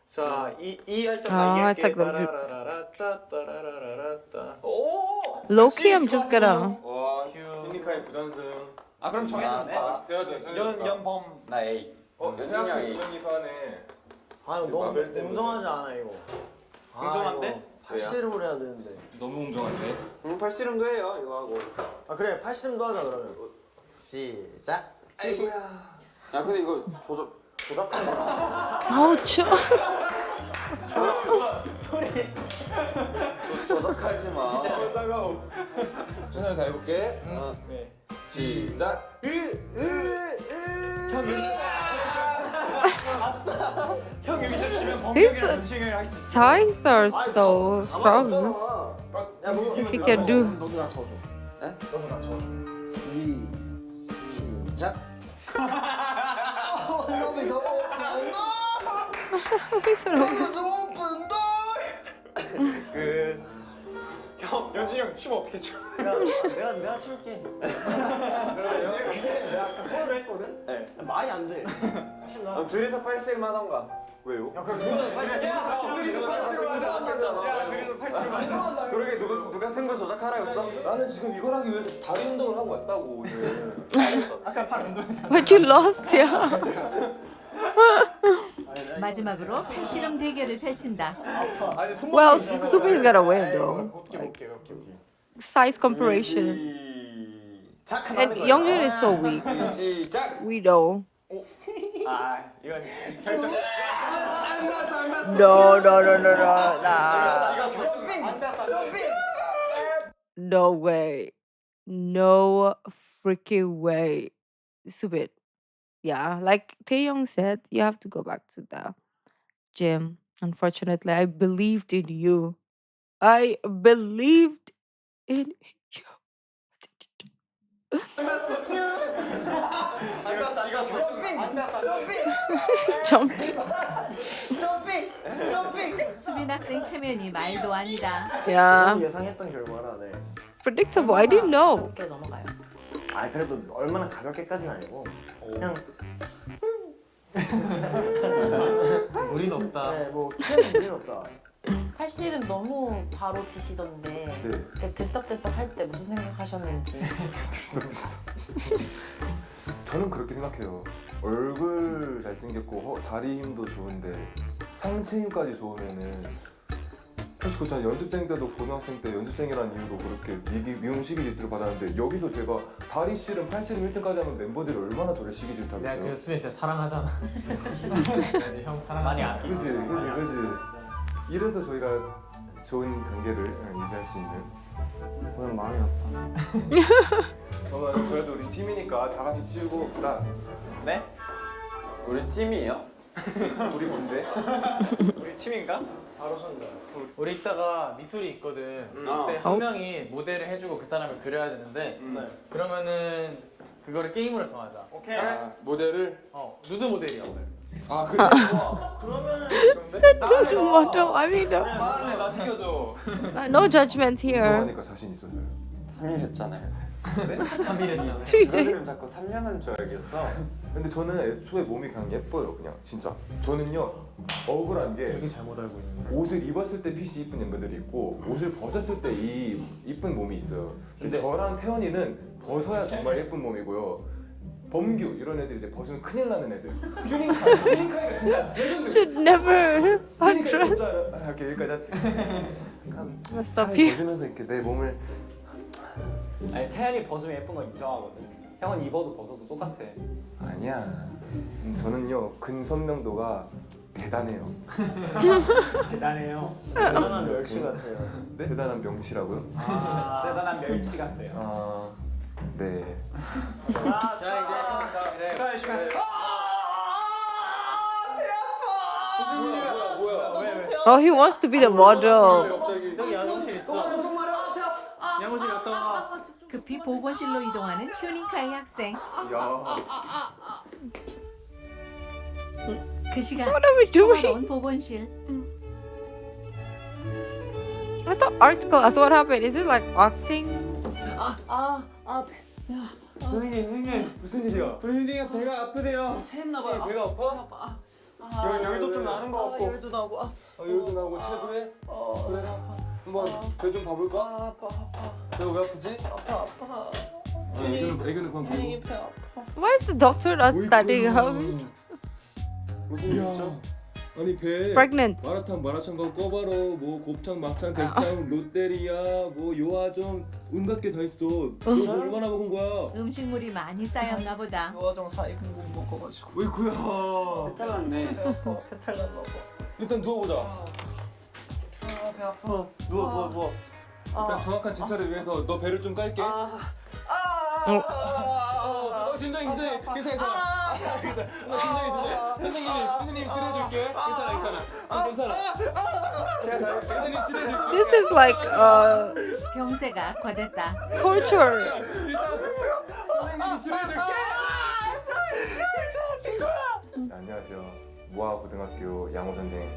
자, 이 활성
Ah, it's like the
오!
low key. I'm just gonna.
와 휴니카의 부전승.
그럼 정해졌네.
연범.
나 A.
연준이 형이 부전이서 하네.
아, 이거 너무
마벨 때문에.
공정하지 않아 이거.
공정한데?
팔씨름을 해야 되는데.
너무 공정한데.
팔씨름도 해요 이거 하고.
아 그래, 팔씨름도 하자 그러면. 시작.
야 근데 이거 조작하지 마.
Ouch.
조작하지 마.
최선을 다해볼게.
네.
시작.
형 여기서 지면
His
범경이랑 문칭을 할수 있어.
ties are so strong.
야, 뭐
He can do.
너도 나 쳐줘.
에?
너도 나 쳐줘. 시작. 여기서
He's so
오픈 도.
형 연준이 형 춤 어떻게 춰?
내가 칠게. 내가 아까 소화를 했거든.
네.
말이 안 돼. 사실 나.
둘이서 팔씨름 하던가.
왜요?
야, 그럼 둘이서 팔씨름.
둘이서 팔씨름 하자 않겠잖아.
둘이서 팔씨름.
그러게 누가 승부 조작하라 했어?
나는 지금 이걸 하기 위해서 다리 운동을 하고 왔다고 오늘.
아까 팔 운동에서.
But you lost, yeah.
마지막으로 팔씨름 대결을 펼친다.
아니 손.
Well, Subi's gotta win though.
오케이.
Size comparison.
시작.
And Youngjun is so weak.
시작.
We know.
이건
No. Nah.
점핑.
No way. No freaking way. Subit. Yeah, like Taeyong said, you have to go back to the gym. Unfortunately, I believed in you. I believed in you. Jumping.
수빈 학생 체면이 말도 아니다.
Yeah.
예상했던 결과라. 네.
Predictable. I didn't know.
가볍게 넘어가요.
아 그래도 얼마나 가볍게까지는 아니고 그냥
무리는 없다.
네뭐큰 무리는 없다.
팔씨름 너무 바로 지시던데
네.
이렇게 들썩들썩 할 때 무슨 생각하셨는지.
들썩들썩. 저는 그렇게 생각해요. 얼굴 잘생겼고 다리 힘도 좋은데 상체 힘까지 좋으면은 사실 그렇잖아요. 연습생 때도 고등학생 때 연습생이라는 이유로 그렇게 미운 시기 질투를 받았는데 여기서 제가 다리 씨름, 팔 씨름 1등까지 하면 멤버들이 얼마나 저를 시기
내가
질투하겠어요.
그 수빈 진짜 사랑하잖아. 내가 이제 형 사랑하잖아.
많이 안
그지. 이래서 저희가 좋은 관계를 유지할 수 있는.
오늘 마음이 아파.
저는 그래도 우리 팀이니까 다 같이 치우고 나
네?
우리 팀이에요?
우리 뭔데?
우리 팀인가?
바로 선자.
우리 이따가 미술이 있거든. 그때 한 명이 모델을 해주고 그 사람을 그려야 되는데
네.
그러면은 그거를 게임으로 정하자.
오케이.
모델을
누드 모델이야 오늘.
아 그래?
Good motto. I mean,
말해 나 시켜줘.
no judgment
이거
here.
하니까 자신 있어서요.
3일 했잖아요.
3일 했잖아.
3 days.
너희들은 자꾸 3년 한 줄 알겠어.
근데 저는 애초에 몸이 그냥 예뻐요 그냥 진짜. 저는요 억울한 게
되게 잘못 알고 있는.
옷을 입었을 때 핏이 이쁜 멤버들이 있고 옷을 벗었을 때 이 이쁜 몸이 있어요. 근데 저랑 태연이는 벗어야 정말 예쁜 몸이고요. 범규 이런 애들 이제 벗으면 큰일 나는 애들. 휴닝카이가 진짜 레전드.
Should never
휴닝카이
undress.
진짜 이렇게 여기까지 할게.
I'll stop
차라리
you.
벗으면서 이렇게 내 몸을
아니 태연이 벗으면 예쁜 건 인정하거든. 형은 입어도 벗어도 똑같아.
아니야. 저는요 근선명도가 대단해요.
대단해요.
대단한 멸치 같아요.
네? 대단한 명치라고요?
대단한 멸치 같대요.
아 네.
자 이제 축하의 시간.
Oh, he wants to be the model.
저기 양호실 있어. 양호실 갔다 와.
급히 보건실로 이동하는 휴닝카이 학생. 그 시간
What are we doing?
평화로운 보건실.
I thought art class. What happened? Is it like acting?
선생님 무슨 일이야?
은희가 배가 아프대요.
체했나봐요.
배가 아파? 열도 좀 나는 것 같고.
열도 나고.
열도 나고 치료도 해? 그래. 한번 배 좀 봐볼까? 배가 왜 아프지? 애교는 그만 보고.
Why is the doctor not studying how
무슨 일 있죠?
아니 배
pregnant?
마라탕 마라샹궈 꼬바로 뭐 곱창 막창 대창 롯데리아 뭐 요아정 온갖 게 다 있어. 너 뭐 얼마나 먹은 거야?
음식물이 많이 쌓였나 보다.
요아정 4인분 먹어가지고.
어이구야.
배탈 났네.
배탈 났나 봐.
일단 누워보자.
배 아파.
누워.
일단 정확한 진찰을 위해서 너 배를 좀 깔게. 진정해. 괜찮아. 선생님이 치료해줄게. 괜찮아. 선생님이 치료해줄게.
This is like
병세가 과됐다.
torture.
선생님이 치료해줄게. 네, 안녕하세요. 모아 고등학교 양호 선생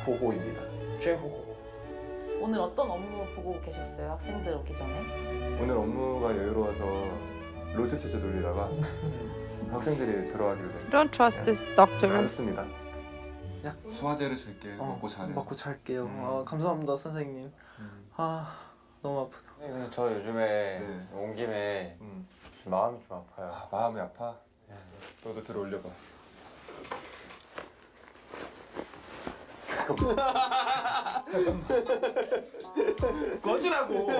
최호호입니다.
최호호.
오늘 어떤 업무 보고 계셨어요? 학생들 오기 전에?
오늘 업무가 여유로워서 로즈 체제 돌리다가 학생들이 들어가길래
Don't trust this doctor.
가졌습니다.
소화제를 줄게. 먹고 자래.
먹고 잘게요. 감사합니다 선생님. 너무 아프다.
근데 저 요즘에 온 김에 좀 마음이 좀 아파요.
마음이 아파? 너도 들어 올려봐.
꺼지라고.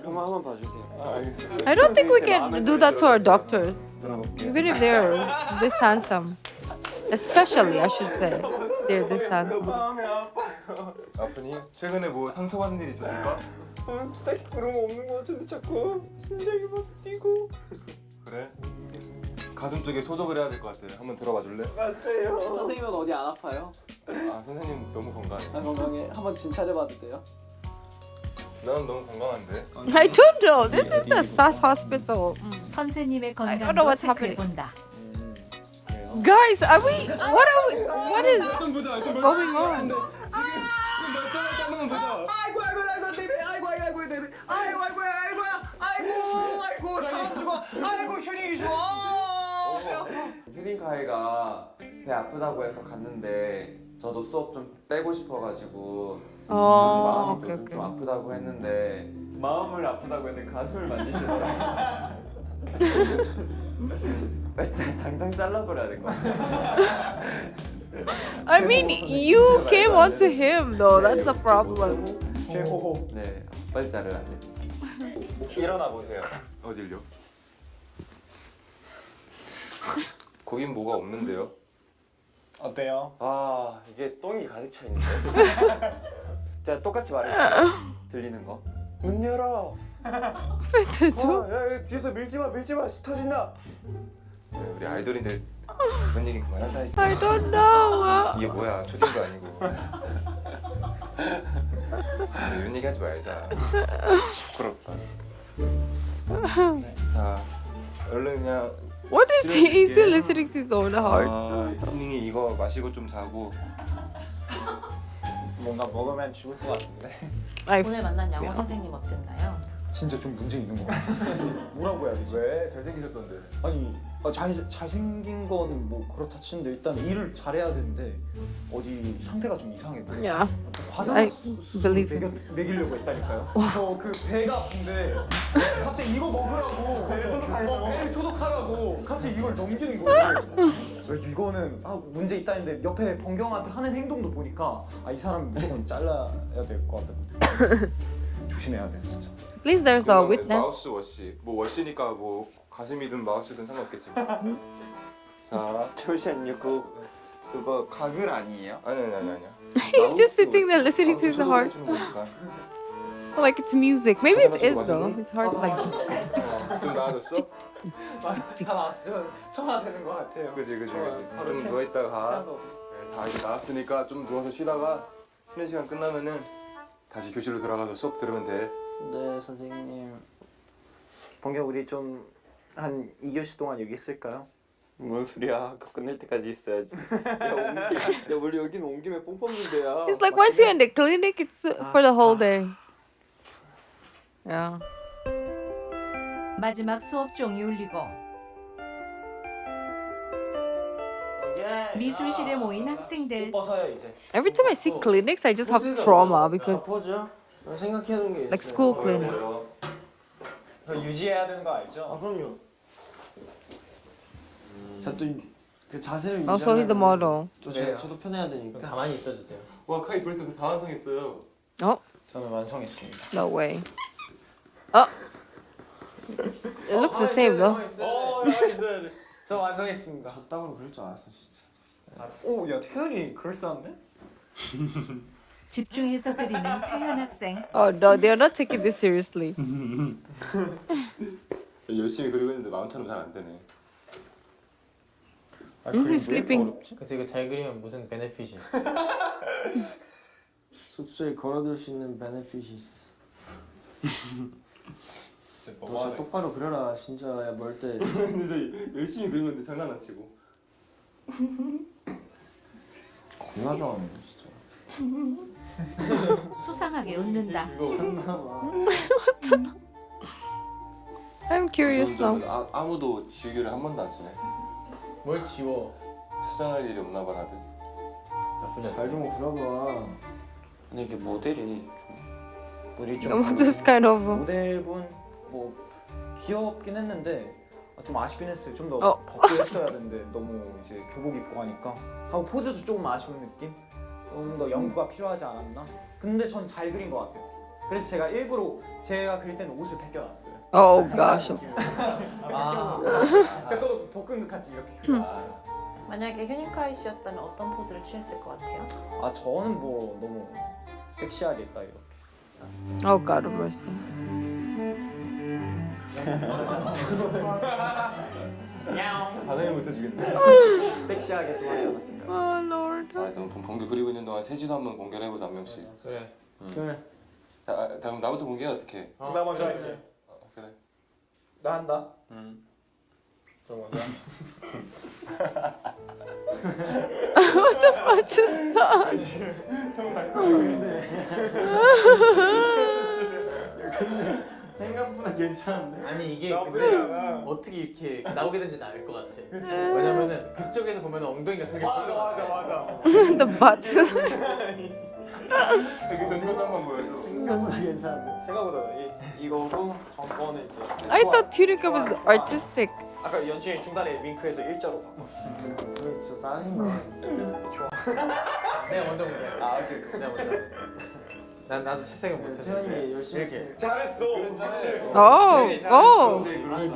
한번 봐주세요.
알겠어.
I don't think we can do that to our doctors, even if they're this handsome. Especially, I should say, they're this handsome.
마음이 아파요.
아프니? 최근에 뭐 상처받은 일 있었을까?
딱히 그런 거 없는 것 같은데 자꾸 심장이 막 뛰고.
그래? 가슴 쪽에 소독을 해야 될 것 같아. 한번 들어봐 줄래?
같아요.
선생님은 어디 안 아파요?
아 선생님 너무 건강해.
건강해. 한번 진찰해봐도 돼요?
난 너무 건강한데.
I don't know. This is a SAS hospital.
선생님의
I don't know
건강도
what's
체크해
happening.
본다.
Guys, are we? What is going on?
지금 멀쩡하게 한번 보자.
아이고 내 배. 아이고 내 배. 아이고 사람 죽어. 아이고 휴닝이 좋아. 배 아파.
휴닝카이가 배 아프다고 해서 갔는데 저도 수업 좀 빼고 싶어가지고
Oh,
마음이
okay,
좀
okay.
아프다고 했는데 마음을 아프다고 했는데 가슴을 만지시더라고요. 당장 잘라버려야 될 것 같아요.
I mean, you came onto him though. That's the problem.
최호호.
네, 빨리 자르라.
일어나 보세요.
어딜요? 거긴 뭐가 없는데요?
어때요?
아, 이게 똥이 가득 차 있는데. 제가 똑같이 말해줄게요. 들리는 거. 문 열어. 야, 뒤에서 밀지 마, 터진다.
네, 우리 아이돌인데 그런 얘기 그만하자.
I don't know.
이게 뭐야? 초딩도 아니고. 이런 얘기 하지 말자. 부끄럽다. 자, 얼른 그냥.
What is he? Is he listening to his own heart?
형님이 이거 마시고 좀 자고.
뭔가 먹으면 죽을 것 같은데.
I
오늘 만난 영어 선생님 어땠나요?
진짜 좀 문제 있는 것 같아요. 뭐라고 해야 되지?
왜? 잘생기셨던데.
아니 잘생긴 건 뭐 그렇다 치는데 일단 일을 잘해야 되는데 어디 상태가 좀 이상해 보여.
Yeah.
과산
I
수술
believe
먹이려고 했다니까요. 저 그 배가 아픈데 갑자기 이거 먹으라고 배를 소독하라고 갑자기 이걸 넘기는 거예요. 그래서 이거는 문제 있다는데 옆에 번경한테 하는 행동도 보니까 이 사람 무조건 잘라야 될 것 같다고 조심해야 돼 진짜.
At least there's a
그거는
witness.
마우스 워시. 뭐 워시니까 뭐 가슴이든 마우스든 상관없겠지. 자,
잠시만요, 그거 가글 아니에요?
아니야.
He's just sitting there listening to his
소독을
heart.
해주는 거니까.
Like it's music. Maybe it is though. His heart like.
좀 나아졌어?
다 나왔어. 청아되는 것 같아요.
그지 그지
바로
그지. 좀
체-
누워 있다가 가.
체한도 없어.
네, 다 이제 나왔으니까 좀 누워서 쉬다가 쉬는 시간 끝나면은 다시 교실로 들어가서 수업 들으면 돼.
네 선생님. 번경 우리 좀 한 2교시 동안 여기 있을까요?
뭔 소리야? 그거 끝낼 때까지 있어야지. 야 원래 여기는 온 김에 뽕 뽑는 데야.
It's like once you're in the clinic, it's for the whole day. Yeah.
마지막 수업 종이 울리고 미술실에 모인 학생들.
벗어요 이제.
Every time I see clinics, I just have trauma because
포즈요? 생각해둔 게 있어요.
like school clinic.
그거 유지해야 되는 거 알죠?
아 그럼요. 자또 그 자세를
Also, he's the model.
또
네.
저도 편해야 되니까.
가만히 있어주세요.
와 카이 벌써 다 완성했어요.
Oh,
저는 완성했습니다.
no way. Oh. It looks the same though.
있어요.
저 완성했습니다.
저 땅으로 그릴 줄 알았어 진짜.
오, 야 태연이 그럴싸한데?
집중해서 그리는 태연 학생.
Oh no, they're not taking this seriously.
열심히 그리고 있는데 마음처럼 잘 안 되네.
He's sleeping.
그래서 이거 잘 그리면 무슨 베네핏이 있어?
숙소에 걸어둘 수 있는 베네핏이 있어. 너 진짜 똑바로 그려라 진짜 야 멀 때.
근데 저 열심히 그린 건데 장난 안 치고.
겁나 좋아하는데 진짜.
수상하게 웃는다.
I'm curious now.
아무도 지우개를 한 번도 안 쓰네.
뭘 지워?
수상할 일이 없나 봐 다들.
나쁘지 않아.
잘좀 그려봐.
근데 이게 모델이 우리
Just kind of.
모델분 뭐 귀엽긴 했는데 좀 아쉽긴 했어요. 좀 더
어.
벗고 했어야 되는데 너무 이제 교복 입고 가니까 하고 포즈도 조금 아쉬운 느낌? 좀 더 연구가 필요하지 않았나? 근데 전 잘 그린 것 같아요. 그래서 제가 일부러 제가 그릴 때는 옷을 벗겨놨어요.
Oh gosh.
그래서 복근 같이 이렇게.
만약에 휴닝카이 씨였다면 어떤 포즈를 취했을 것 같아요?
아 저는 뭐 너무 섹시하게 딱 이렇게.
Oh God of mercy.
반응을 못 해주겠네.
섹시하게 좋아하지 않았을까?
Oh Lord.
자 일단 번개 그리고 있는 동안 셋이서 한번 공개를 해보자 한 명씩.
그래.
그래.
자 그럼 나부터 공개 어떻게?
나 먼저 할게.
그래.
나 한다.
저 먼저.
Just stop.
생각보다 괜찮은데?
아니 이게 근데 어떻게 이렇게 나오게 된지는 알 것 같아. 왜냐면은 그쪽에서 보면 엉덩이가 되게
맞아.
The butt.
그 전 것도 한번 보여줘.
생각보다 괜찮은데?
생각보다 이거고 정권은 이제.
I thought Tunica was artistic.
아까 연준이 중간에 윙크해서 일자로 바꿨어.
그래 진짜 짜증나.
내가 먼저 볼게. 아 오케이. 내가 먼저. 나도 채색을 못해.
태연이 열심히
이렇게.
했어.
잘했어. 그렇지.
Oh, oh.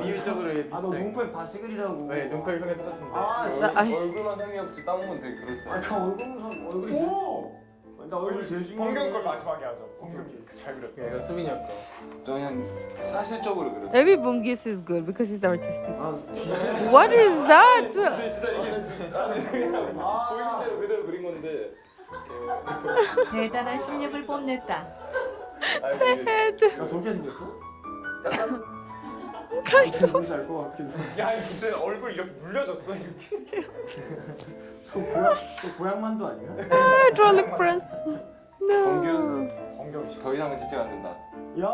비율적으로 얘
아너
비슷해.
눈코입 다시 그리라고.
왜 눈코입 형이 똑같은데?
아 씨.
아이씨.
얼굴만 상의 없지 땀은 되게 그랬어.
아까 얼굴이 제일. 나 얼굴이 제일 중요해.
공경 걸 마지막에 하자. 잘 그렸다.
이거 수빈이 형 거.
저는 사실적으로 그렸어.
Maybe Bungus is good because he's artistic.
아 뒤에.
What is that?
근데 진짜 이게 진짜 보이는 대로 그대로 그린 건데.
대단한 실력을 뽐냈다.
야 저렇게 생겼어? 약간 뭔지 알 것 같기도 해.
야 무슨 얼굴 이렇게 물려졌어 이렇게.
저 고양만두 아니야?
Hydraulic press. No.
범규
공경이 싫어.
더 이상은 지체가 안 된다.
야.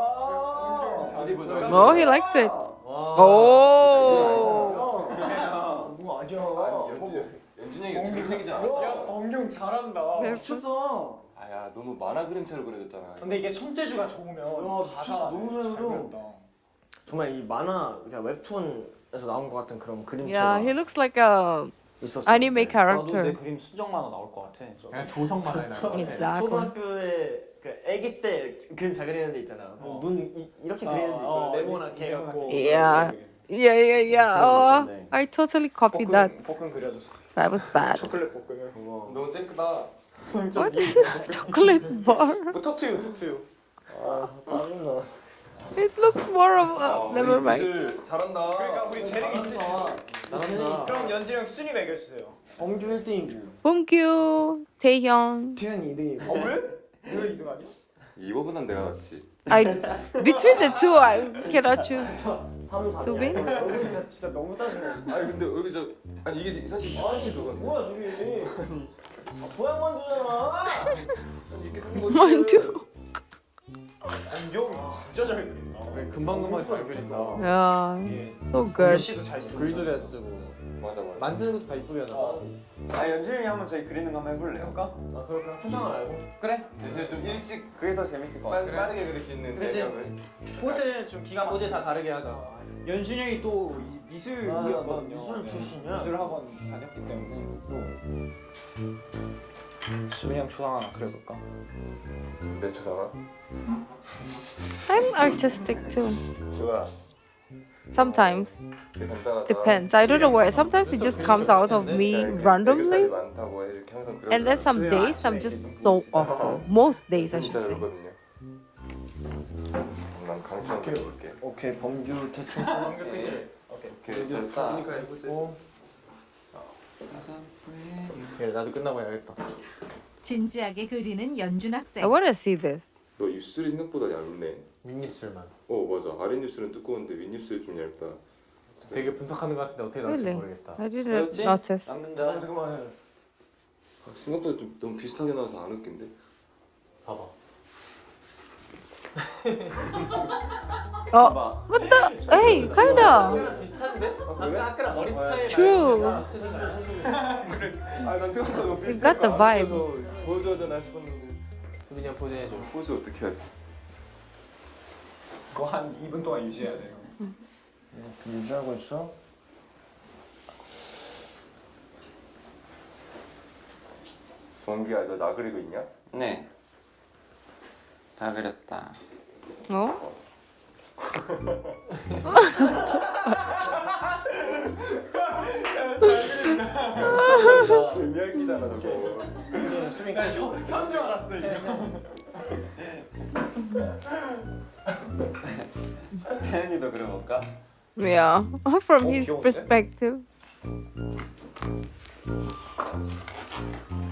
어디 보자.
Oh, he likes it.
와.
Oh.
뭐 아니야.
연준이가 저런 얘기잖아.
야 범경 잘한다.
미쳤어.
아야 너무 만화 그림처럼 그려졌잖아.
근데 이게 손재주가 좋으면
미쳤다. 너무 잘 그려. 정말 이 만화 그냥 웹툰에서 나온 것 같은 그런
Yeah,
그림체가
he looks like a
있었어.
anime
나도 내
character.
그림 수정 만화 나올 것 같아.
그냥 조성 만화에 나올 것 같아.
Exactly.
초등학교에 그 아기 때 그림 잘 그리는 데 있잖아. 눈 이렇게 그리는 데 있고 네모나 개 같고.
Yeah. Yeah, yeah, yeah. Oh, I totally copied that.
볶음 그려줬어.
That was bad.
초콜릿 볶음을.
너무 쨍크다.
What is chocolate bar?
뭐 톡투유.
아 짜증나.
It looks more of. Never
우리
mind.
미술 잘한다.
그러니까 우리 재능 있으시죠?
잘한다.
그럼 연진이 형 순위 매겨주세요.
범규 1등이고
Bongkyu, Taehyung.
태현 2등이고.
왜? 왜 2등 아니야?
이거보단 내가 낫지.
I between the two, I cannot choose.
3, 4.
수빈?
얼굴이 진짜 너무 짜증나.
아니 근데 여기서 아니 이게 사실 좋아하지 그건.
뭐야 저기? 보양 만두잖아.
이렇게 생긴 거지.
Mandu.
안경 진짜 잘 그린다.
금방금방 잘 그린다.
Yeah, so good.
글씨도 잘 쓰고.
글도 잘 쓰고
맞아 맞아.
만드는 것도 다 이쁘게 하잖아.
아 연준이 한번 저희 그리는 거 한번 해볼래요?
아 그럴까? 초상을 알고.
그래.
대신에 좀 일찍
그게 더 재밌을 것 같아.
빠르게 그릴 수 있는
그치.
내용을.
포즈 좀 기가 막혀.
포즈 다 다르게 하자.
연준이 형이 또 미술이었거든요.
미술 출신이야.
미술 학원 다녔기 때문에 또 수빈이 형 초상 하나 그려볼까?
내 초상화.
I'm artistic too.
좋아.
Sometimes
되게 간단하다.
depends. I don't know where. Sometimes it just comes out of me
애교살이
randomly,
많다고 이렇게 항상 그려줘요.
and then some days I'm just so awful. Most days I
진짜
should say.
그렇거든요. 난 강추한 거 해볼게.
오케이 범규 대충.
완벽 끝이래.
오케이 됐다.
그래 나도 끝나고 해야겠다.
진지하게 그리는 연준
I
학생.
want to see this.
너 입술이 생각보다 얇네.
윗입술만.
맞아. 아랫입술은 두꺼운데 윗입술이 좀 얇다.
되게 분석하는 것 같은데 어떻게 나올지
Really?
모르겠다.
I didn't
그렇지?
notice.
남자.
잠깐만 해.
생각보다 좀 너무 비슷하게 나와서 안 웃긴데.
봐봐.
Oh,
봐봐.
what the? Hey, kinda.
아까랑 비슷한데? 아까랑 머리 스타일.
True.
아난 생각보다 너무
You got the vibe.
그래서 보여줘야 되나 싶었는데.
수빈이 형 포즈 해줘.
포즈 어떻게 하지?
그거 한 2분 동안 유지해야 돼요.
유지하고 있어?
범기야 너 나 그리고 있냐?
네. 다 그렸다.
Oh.
의미할기잖아 저거.
수빈
현주 알았어 이거.
태연이도 그려볼까?
Yeah, from his
귀여운데?
perspective.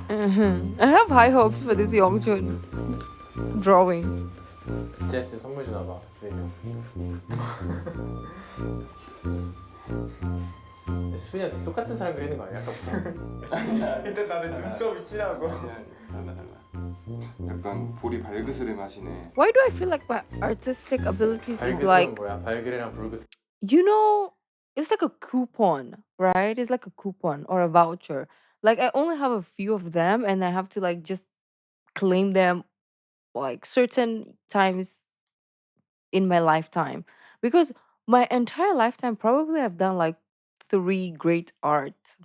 I have high hopes for this Yongchun drawing.
제가 지금 선물 주나 봐. 수빈이 형. 수빈이 형 똑같은 사람 그리는 거 아니야? 아까부터.
근데 나는 눈썹이 진하고.
달라 달라. 약간 볼이 발그스레 마시네.
Why do I feel like my artistic abilities is
발그스는
like,
뭐야? 발그레랑 불그스.
you know, it's like a coupon, right? It's like a coupon or a voucher. Like I only have a few of them and I have to like just claim them like certain times in my lifetime. Because my entire lifetime probably I've done like 3 great art.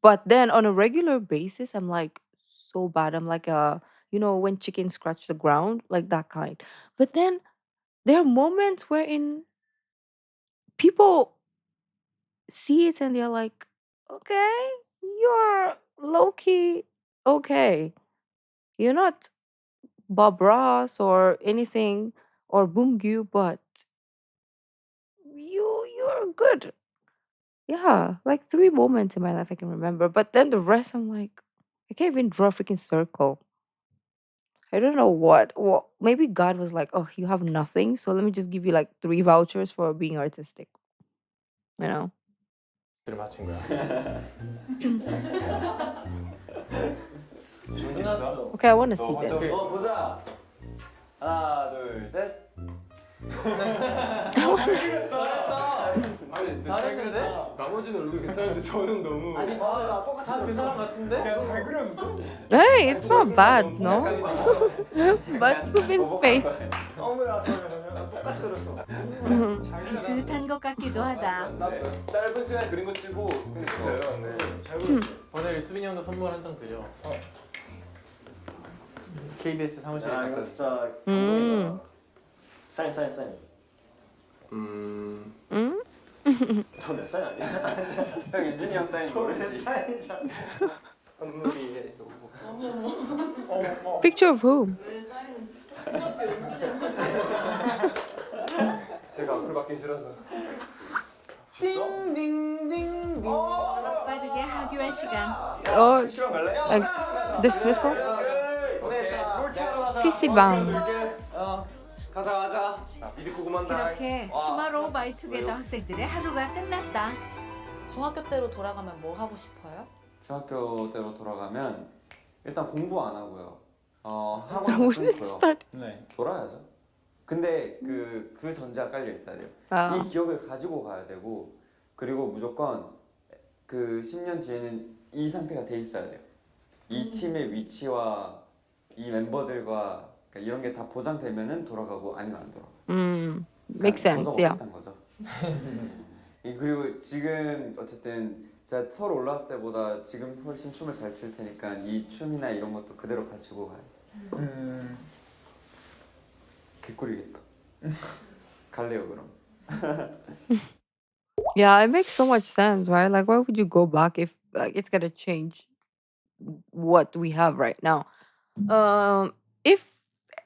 But then on a regular basis, I'm like so bad. I'm like when chickens scratch the ground, like that kind. But then there are moments wherein people see it and they're like, okay, you're low key okay. You're not Bob Ross or anything or Boomgyu, but you're good. Yeah, like 3 moments in my life I can remember. But then the rest I'm like, I can't even draw a freaking circle. I don't know what. Well, maybe God was like, oh, you have nothing, so let me just give you like 3 vouchers for being artistic. You know?
를 맞춘 거야.
끝났어.
Okay, I want to see
먼저
this.
보자. 하나, 둘, 셋.
아니
잘했는데?
나머지는 얼굴 괜찮은데 저는 너무.
아니 나 똑같이 그 사람 같은데?
잘 그렸는데?
Hey, it's not bad, no? But Subin's face.
어머나 저는 똑같이 그렸어.
비슷한 것 같기도 하다.
짧은 시간에 그린 거 치고 근데 잘 나왔네.
잘 그렸어.
오늘 수빈이 형도 선물 한 장 드려. KBS 사무실에
야
갖다
이거
줘.
진짜
음.
감동이다. 사인. 저 내 사인 아니야?
형 윤준이 형 사인
저 내
보여주지.
사인이잖아.
선물이
Picture of whom?
왜 사인? 토마토 연준이
제가 앞으로 받기 싫어서.
띵띵띵띵.
빠르게 하교할 시간.
Oh,
시간 갈래?
like dismissal? PC방.
가자.
미드코 그만다.
이렇게 투마로우 바이 투게더 학생들의 하루가 끝났다.
중학교 때로 돌아가면 뭐 하고 싶어요?
중학교 때로 돌아가면 일단 공부 안 하고요. 학원 다
We didn't
끊고요.
start.
네.
놀아야죠. 근데 그 전제가 깔려 있어야 돼요.
Oh.
이 기억을 가지고 가야 되고 그리고 무조건 그 10년 뒤에는 이 상태가 돼 있어야 돼요. 이 팀의 위치와 이 멤버들과 그러니까 이런 게 다 보장되면은 돌아가고 아니면 안 돌아가.
Makes sense, yeah.
없겠다는 거죠. 그리고 지금 어쨌든 제가 서울 올라왔을 때보다 지금 훨씬 춤을 잘 출 테니까 이 춤이나 이런 것도 그대로 가지고 가야 돼. 개꿀이겠다. 갈래요 그럼.
Yeah, it makes so much sense, right? Like, why would you go back if like it's gonna change what we have right now? If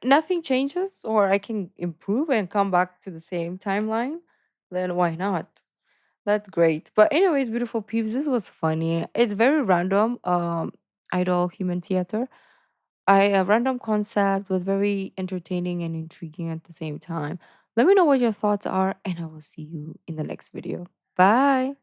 nothing changes or I can improve and come back to the same timeline, then why not? That's great. But anyways, beautiful peeps, this was funny. It's very random. Idol human theater. A random concept was very entertaining and intriguing at the same time. Let me know what your thoughts are, and I will see you in the next video. Bye.